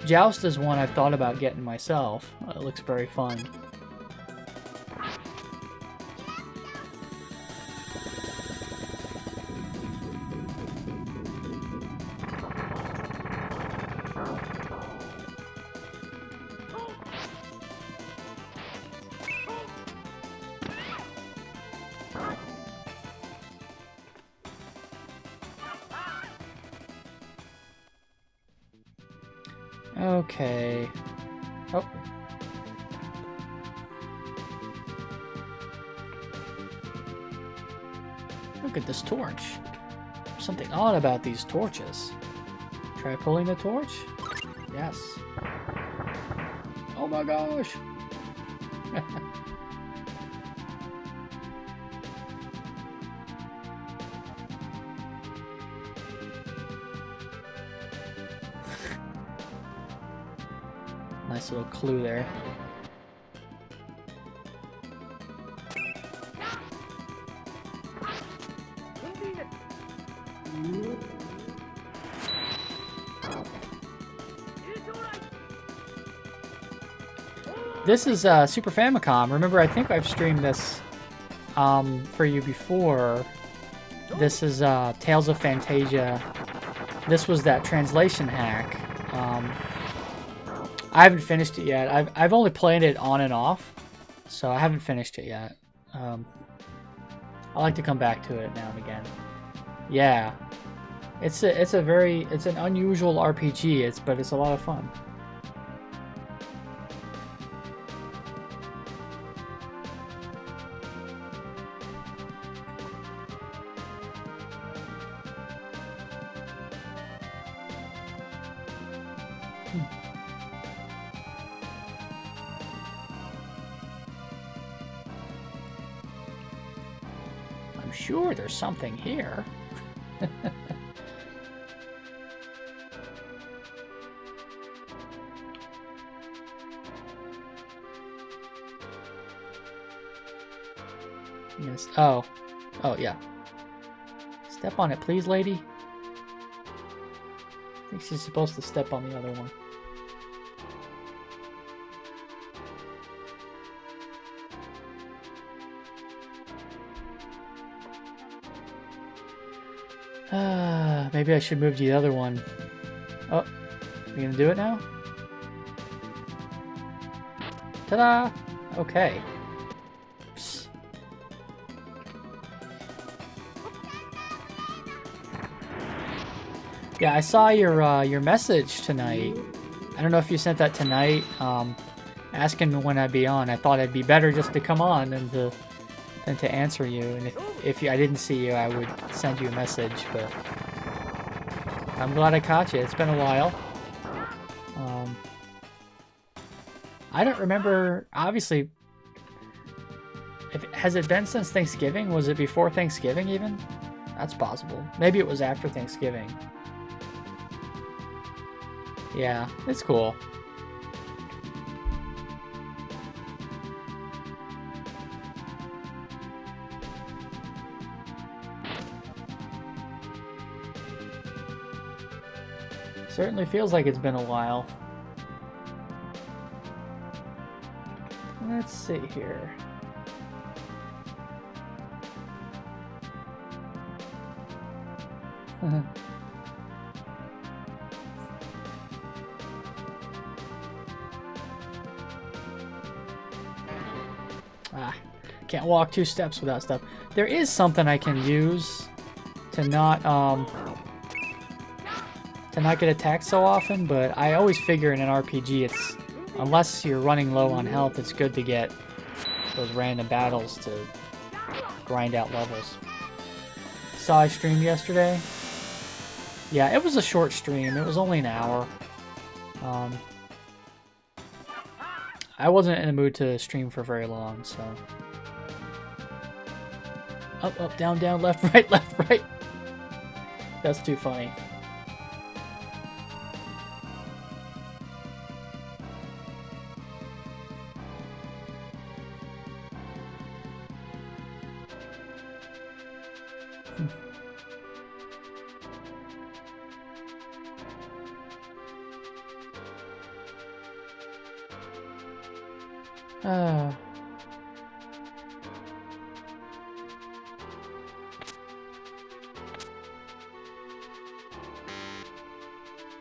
Joust is one I've thought about getting myself. It looks very fun. Okay. Oh. Look at this torch. There's something odd about these torches. Try pulling the torch? Yes. Oh my gosh! Nice little clue there. This is Super Famicom. Remember, I think I've streamed this for you before. This is Tales of Phantasia. This was that translation hack. I haven't finished it yet. I've only played it on and off, so I haven't finished it yet. I like to come back to it now and again. Yeah, it's an unusual RPG. But it's a lot of fun. I'm sure there's something here. Yes. Oh, yeah. Step on it, please, lady. I think she's supposed to step on the other one. Maybe I should move to the other one. Oh, you gonna do it now? Ta-da! Okay. Psst. Yeah, I saw your message tonight. I don't know if you sent that tonight, asking me when I'd be on. I thought it'd be better just to come on than to answer you. And if I didn't see you, I would send you a message. But I'm glad I caught you. It's been a while. I don't remember. Obviously, has it been since Thanksgiving? Was it before Thanksgiving even? That's possible. Maybe it was after Thanksgiving. Yeah, it's cool. Certainly feels like it's been a while. Let's see here. Ah. Can't walk 2 steps without stuff. There is something I can use to not get attacked so often, but I always figure in an RPG it's, unless you're running low on health, it's good to get those random battles to grind out levels. Saw I streamed yesterday. Yeah, it was a short stream. It was only an hour. I wasn't in the mood to stream for very long, so... Up, up, down, down, left, right. That's too funny.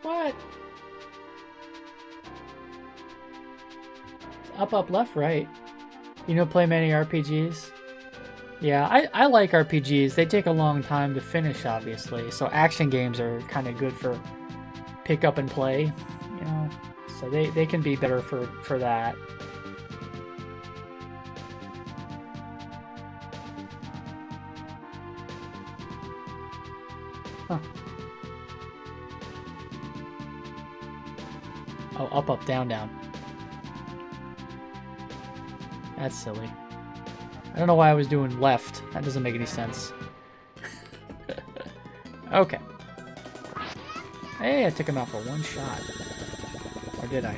What? Up, up, left, right. You know, play many RPGs? Yeah, I like RPGs. They take a long time to finish, obviously. So action games are kind of good for pick up and play, you know. So they can be better for that. Huh. Oh, up, up, down, down. That's silly. I don't know why I was doing left. That doesn't make any sense. Okay. Hey, I took him out for 1 shot. Or did I?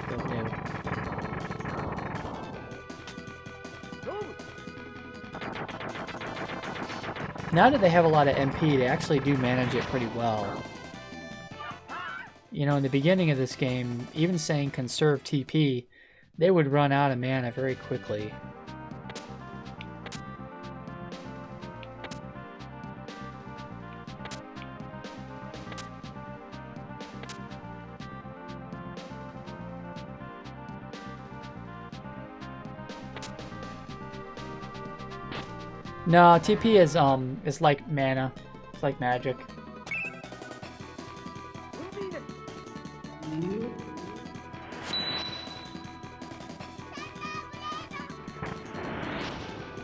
Don't know. Now that they have a lot of MP, they actually do manage it pretty well. You know, in the beginning of this game, even saying conserve TP, they would run out of mana very quickly. No, TP is like mana. It's like magic.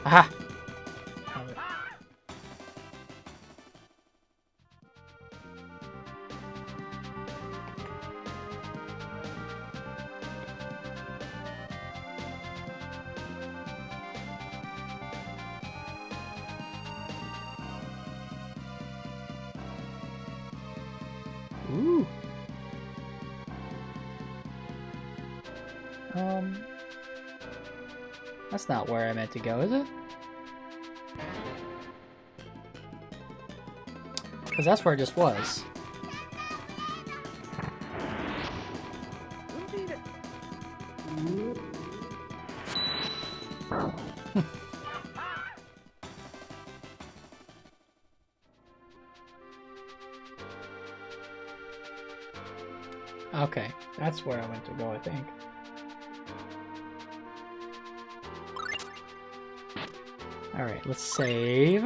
Aha! Ooh. That's not where I meant to go, is it? Because that's where it just was. Okay, that's where I meant to go, I think. Alright, let's save.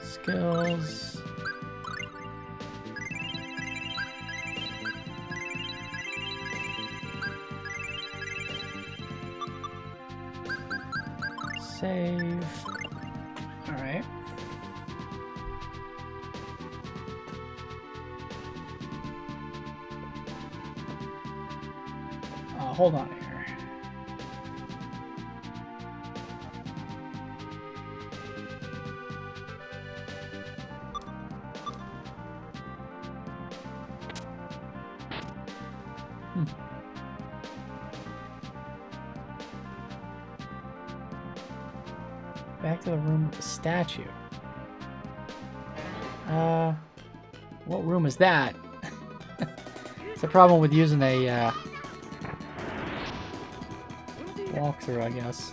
Skills. Save. Alright. Hold on here. Back to the room with the statue. What room is that? It's a problem with using a walkthrough, I guess.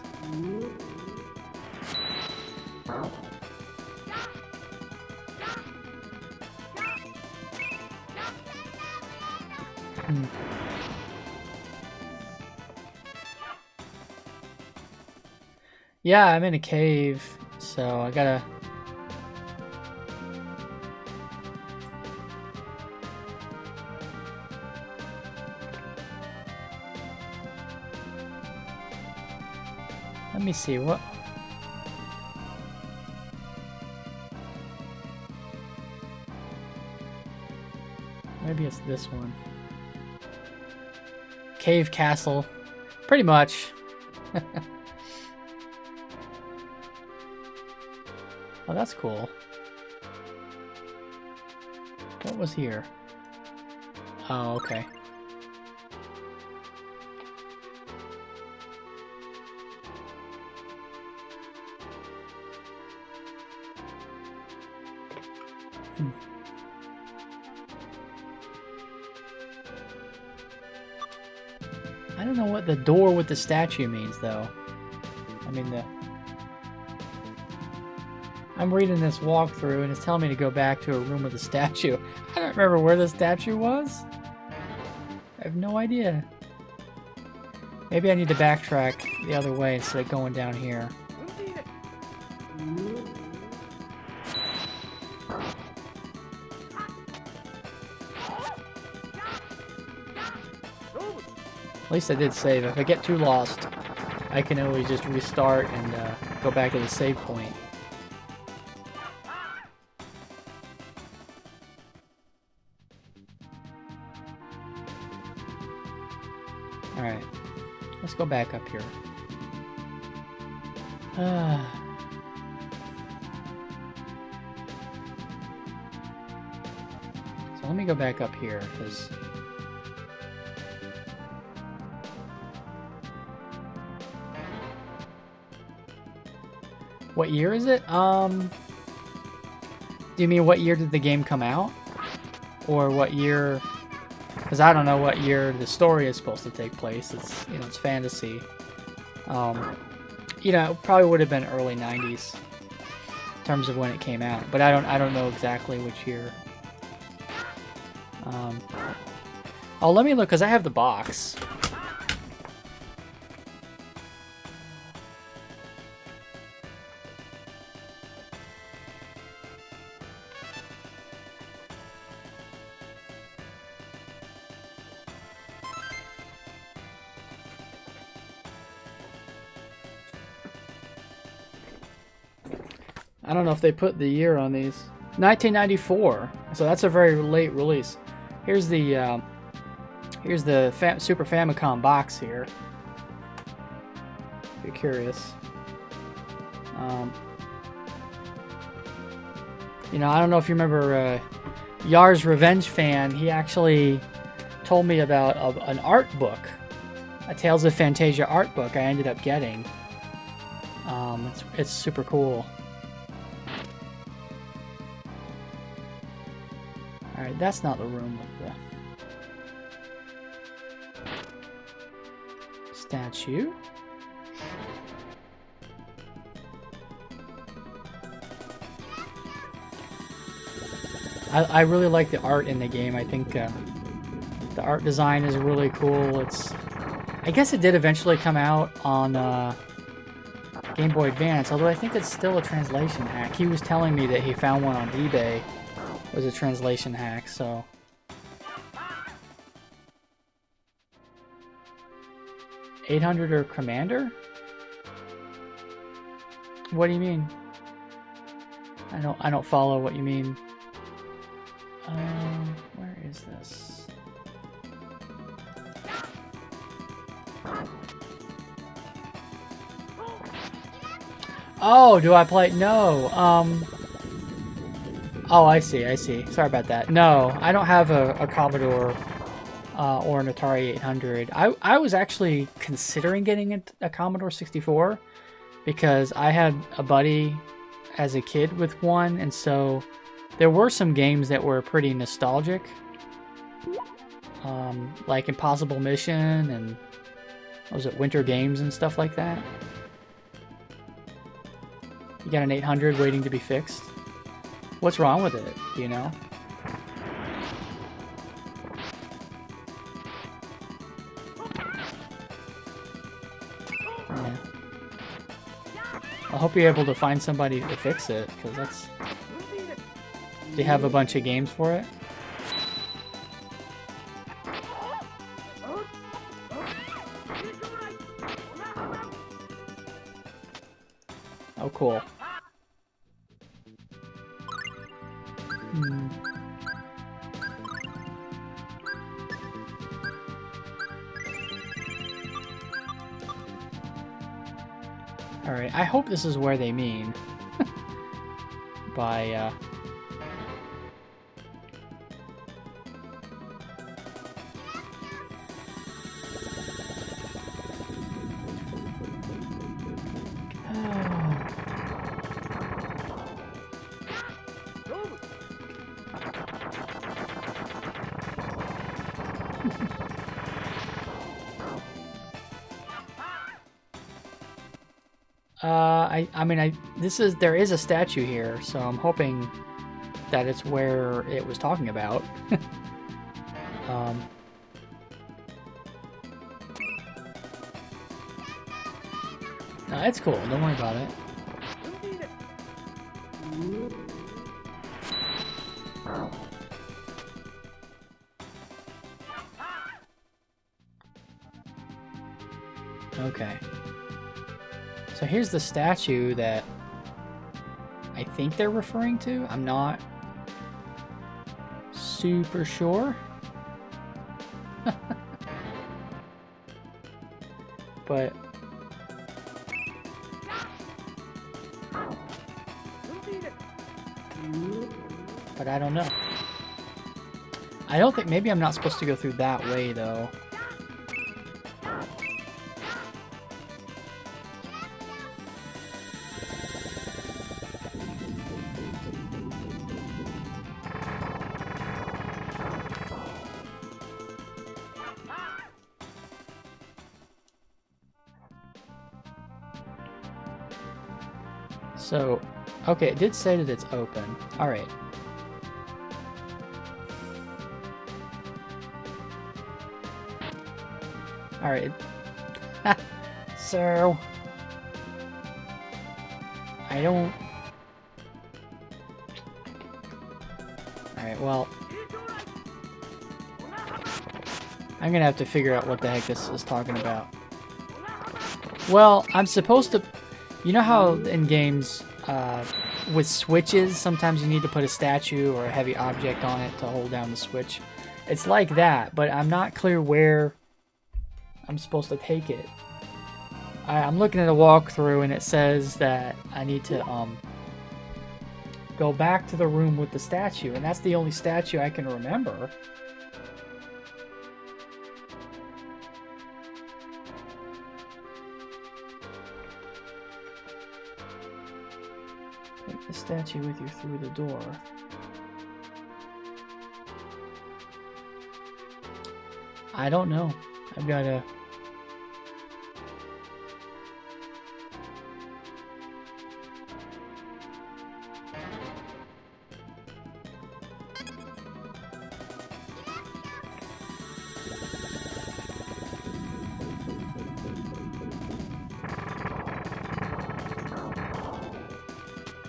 Hmm. Yeah, I'm in a cave, so I gotta... Let me see, what... Maybe it's this one. Cave Castle. Pretty much. Oh, that's cool. What was here? Oh, okay. Hmm. I don't know what the door with the statue means, though. I mean, I'm reading this walkthrough, and it's telling me to go back to a room with a statue. I don't remember where the statue was. I have no idea. Maybe I need to backtrack the other way instead of going down here. At least I did save. If I get too lost, I can always just restart and go back to the save point. Alright, let's go back up here. So let me go back up here, because... What year is it? Do you mean what year did the game come out? Or what year... Because I don't know what year the story is supposed to take place. It's, you know, it's fantasy. You know, it probably would have been early 90s in terms of when it came out. But I don't know exactly which year. Oh, let me look, because I have the box. I don't know if they put the year on these. 1994. So that's a very late release. Here's the Super Famicom box here. If you're curious. You know, I don't know if you remember Yar's Revenge Fan. He actually told me about an art book, a Tales of Phantasia art book I ended up getting. It's super cool. Alright, that's not the room with the statue. I really like the art in the game. I think the art design is really cool. I guess it did eventually come out on Game Boy Advance, although I think it's still a translation hack. He was telling me that he found one on eBay. It was a translation hack, so... $800 or Commander? What do you mean? I don't follow what you mean. Where is this? Oh, do I play? No. Oh, I see. Sorry about that. No, I don't have a Commodore or an Atari 800. I was actually considering getting a Commodore 64 because I had a buddy as a kid with one, and so there were some games that were pretty nostalgic, like Impossible Mission and what was it, Winter Games and stuff like that. You got an 800 waiting to be fixed. What's wrong with it? Do you know? hope you're able to find somebody to fix it, because that's... Do you have a bunch of games for it? Oh, cool. Alright, I hope this is where they mean. By, there is a statue here, so I'm hoping that it's where it was talking about. No, it's cool. Don't worry about it. Okay. So here's the statue that I think they're referring to. I'm not super sure. But I don't know. I don't think, maybe I'm not supposed to go through that way though. So, okay, it did say that it's open. Alright. Alright. So... I don't... Alright, well... I'm gonna have to figure out what the heck this is talking about. Well, I'm supposed to... You know how in games, with switches, sometimes you need to put a statue or a heavy object on it to hold down the switch? It's like that, but I'm not clear where I'm supposed to take it. I'm looking at a walkthrough and it says that I need to go back to the room with the statue, and that's the only statue I can remember. Take the statue with you through the door. I don't know. I've got to...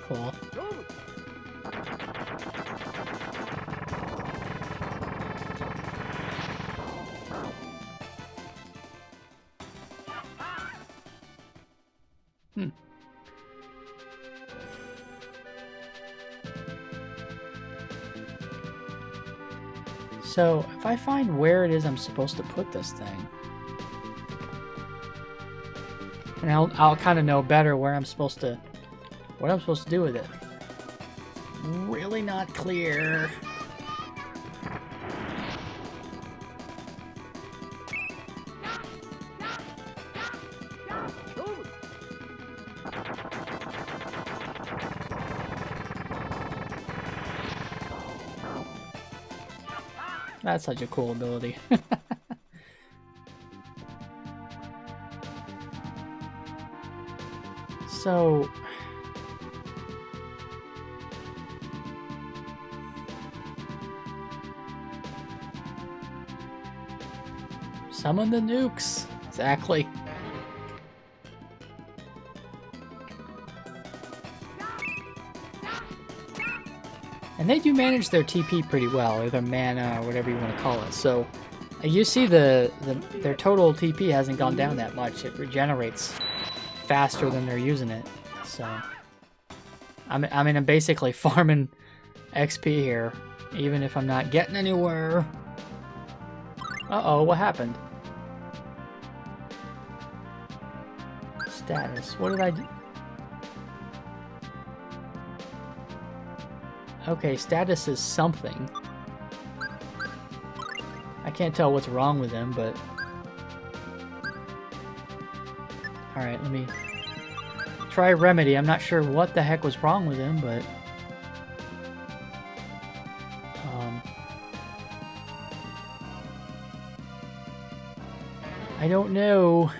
Cool. So, if I find where it is I'm supposed to put this thing, and I'll kind of know better where I'm supposed to, what I'm supposed to do with it. Really not clear. That's such a cool ability. So... Summon the nukes! Exactly. And they do manage their TP pretty well, or their mana, or whatever you want to call it. So you see their total TP hasn't gone down that much. It regenerates faster than they're using it. So I mean, I'm basically farming XP here, even if I'm not getting anywhere. Uh-oh, what happened? Status. What did I do? Okay, status is something. I can't tell what's wrong with him, but... Alright, let me try Remedy. I'm not sure what the heck was wrong with him, but... I don't know.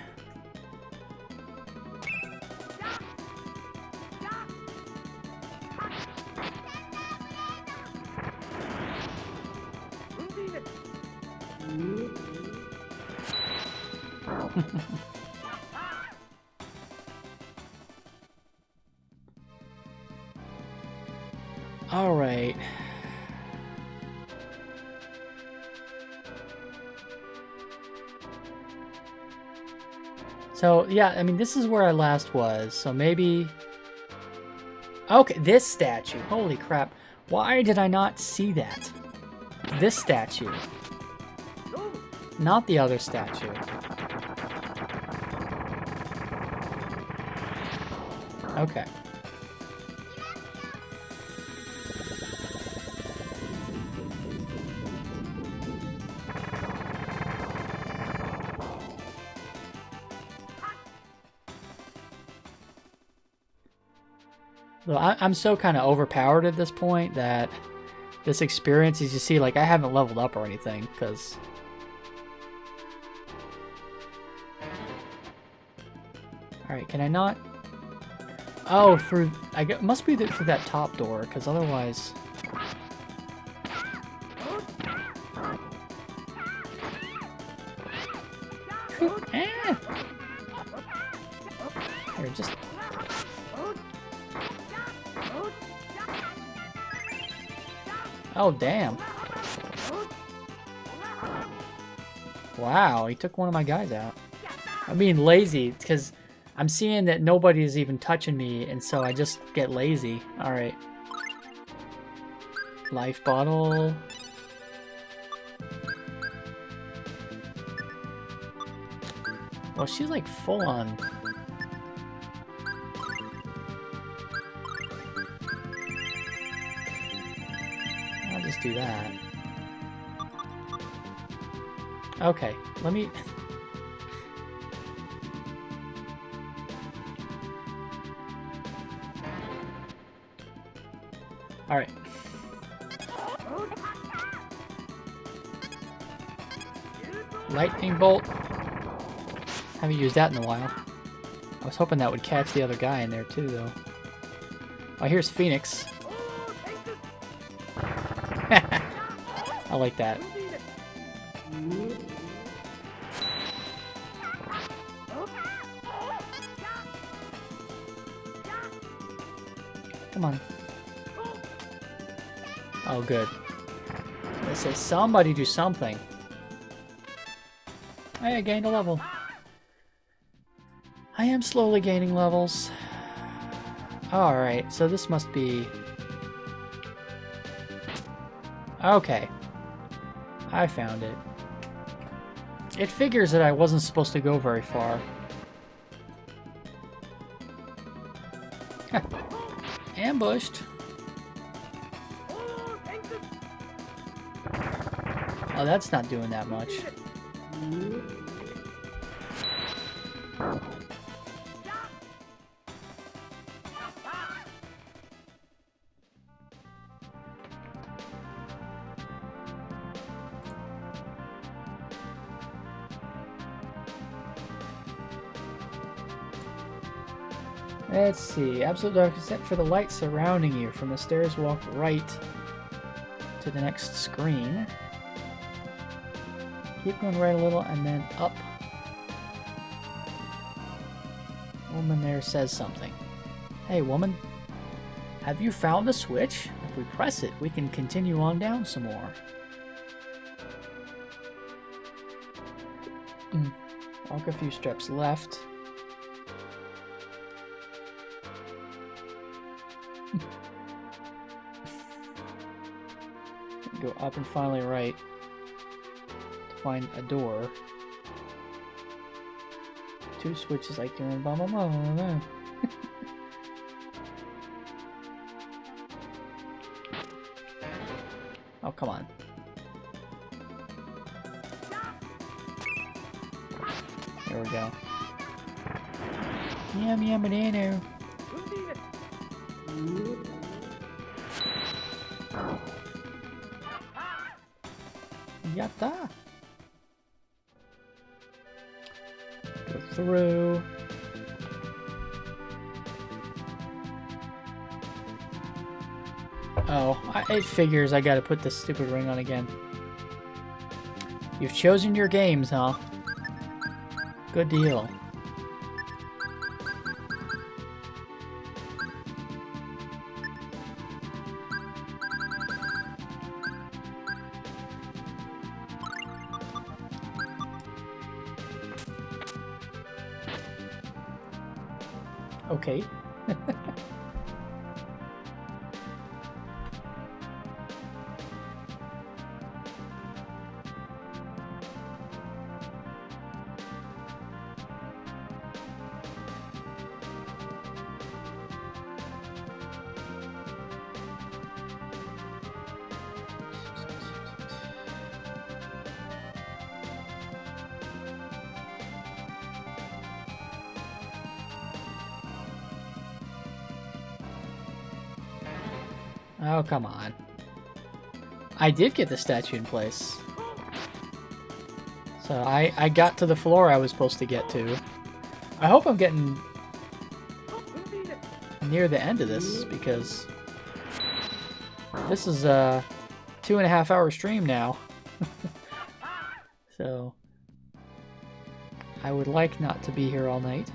All right. So, yeah, I mean, this is where I last was, so maybe... Okay, this statue. Holy crap. Why did I not see that? This statue. Not the other statue. Okay. So I'm so kind of overpowered at this point that this experience, as you see, like, I haven't leveled up or anything, because... Alright, can I not... Oh, through... must be through that top door, because otherwise... Here, just... Oh, damn. Wow, he took one of my guys out. I'm being lazy, because I'm seeing that nobody's even touching me, and so I just get lazy. Alright. Life bottle. Well, she's like full on. I'll just do that. Okay, let me... Alright. Lightning bolt. Haven't used that in a while. I was hoping that would catch the other guy in there too, though. Oh, here's Phoenix. I like that. Come on. Oh, good. Let's say somebody do something. Hey, I gained a level. I am slowly gaining levels. Alright, so this must be... Okay. I found it. It figures that I wasn't supposed to go very far. Ambushed. Oh, that's not doing that much. Let's see. Absolute dark except for the light surrounding you. From the stairs, walk right to the next screen. Keep going right a little and then up. Woman there says something. Hey, woman. Have you found the switch? if we press it, we can continue on down some more. Walk a few steps left. Go up and finally right to find a door. 2 switches like doing blah blah blah blah blah. Oh, come on. There we go. Yum yum banana. Yatta! Go through. Oh, it figures I gotta put this stupid ring on again. You've chosen your games, huh? Good deal. Okay. Oh, come on. I did get the statue in place. So I got to the floor I was supposed to get to. I hope I'm getting near the end of this, because this is a 2.5 hour stream now. So I would like not to be here all night.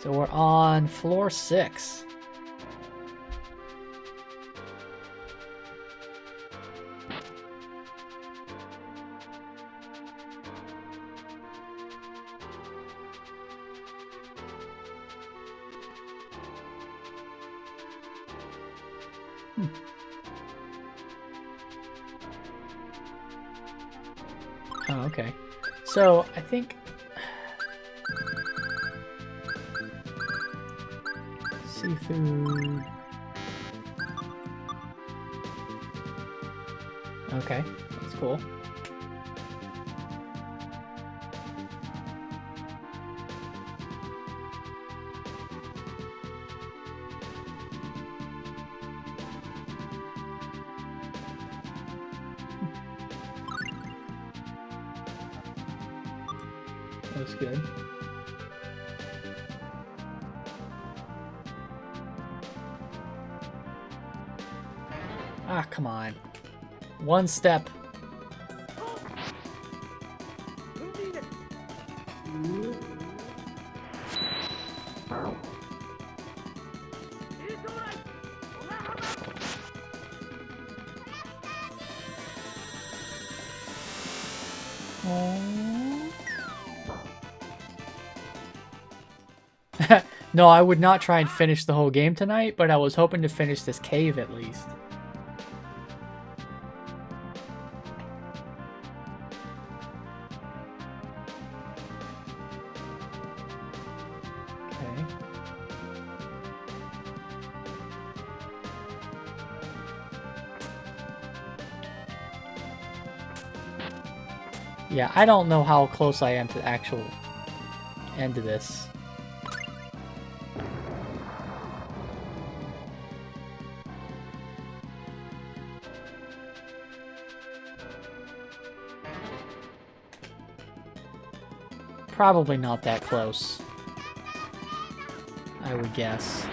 So we're on floor 6. Oh, okay. So I think seafood. Okay, that's cool. That's good. Ah, come on. One step. No, I would not try and finish the whole game tonight, but I was hoping to finish this cave at least. Okay. Yeah, I don't know how close I am to the actual end of this. Probably not that close, I would guess.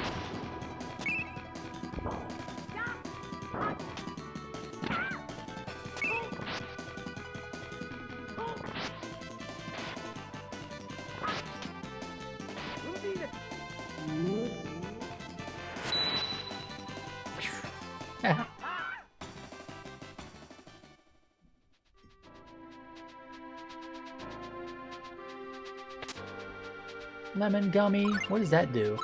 Lemon gummy. What does that do?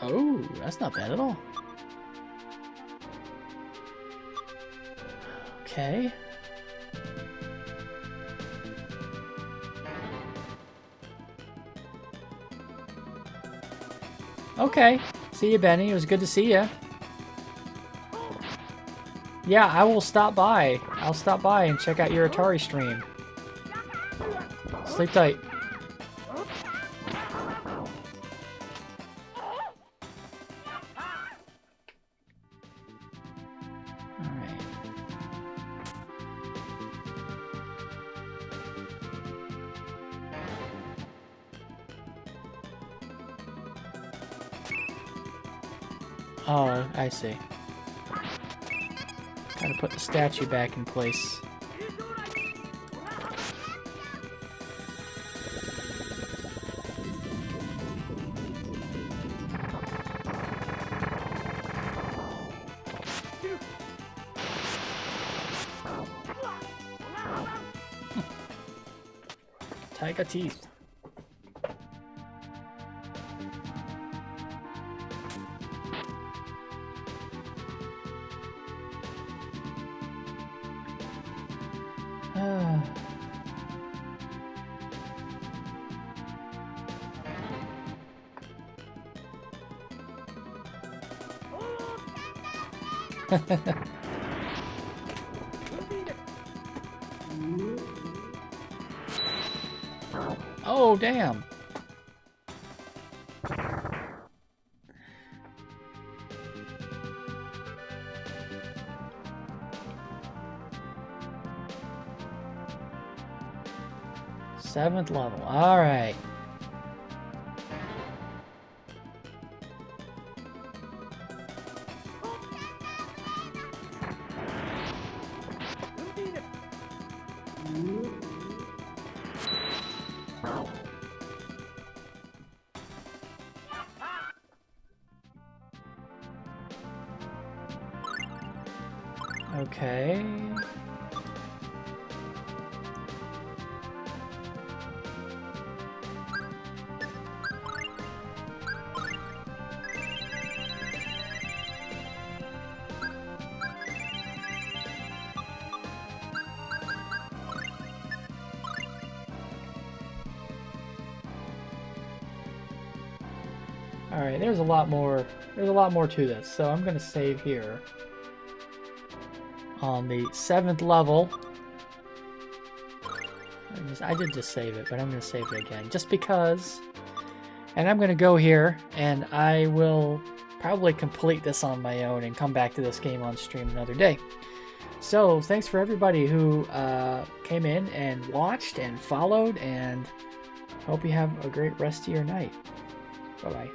Oh, that's not bad at all. Okay. Okay. See you, Benny. It was good to see you. Yeah, I will stop by. I'll stop by and check out your Atari stream. Sleep tight. Alright. Oh, I see. Gotta put the statue back in place. Tiger teeth. Oh, damn. Seventh level. All right. Okay. All right, there's a lot more to this. So I'm going to save here on the 7th level. I did just save it, but I'm going to save it again just because. And I'm going to go here and I will probably complete this on my own and come back to this game on stream another day. So thanks for everybody who came in and watched and followed, and hope you have a great rest of your night. Bye-bye.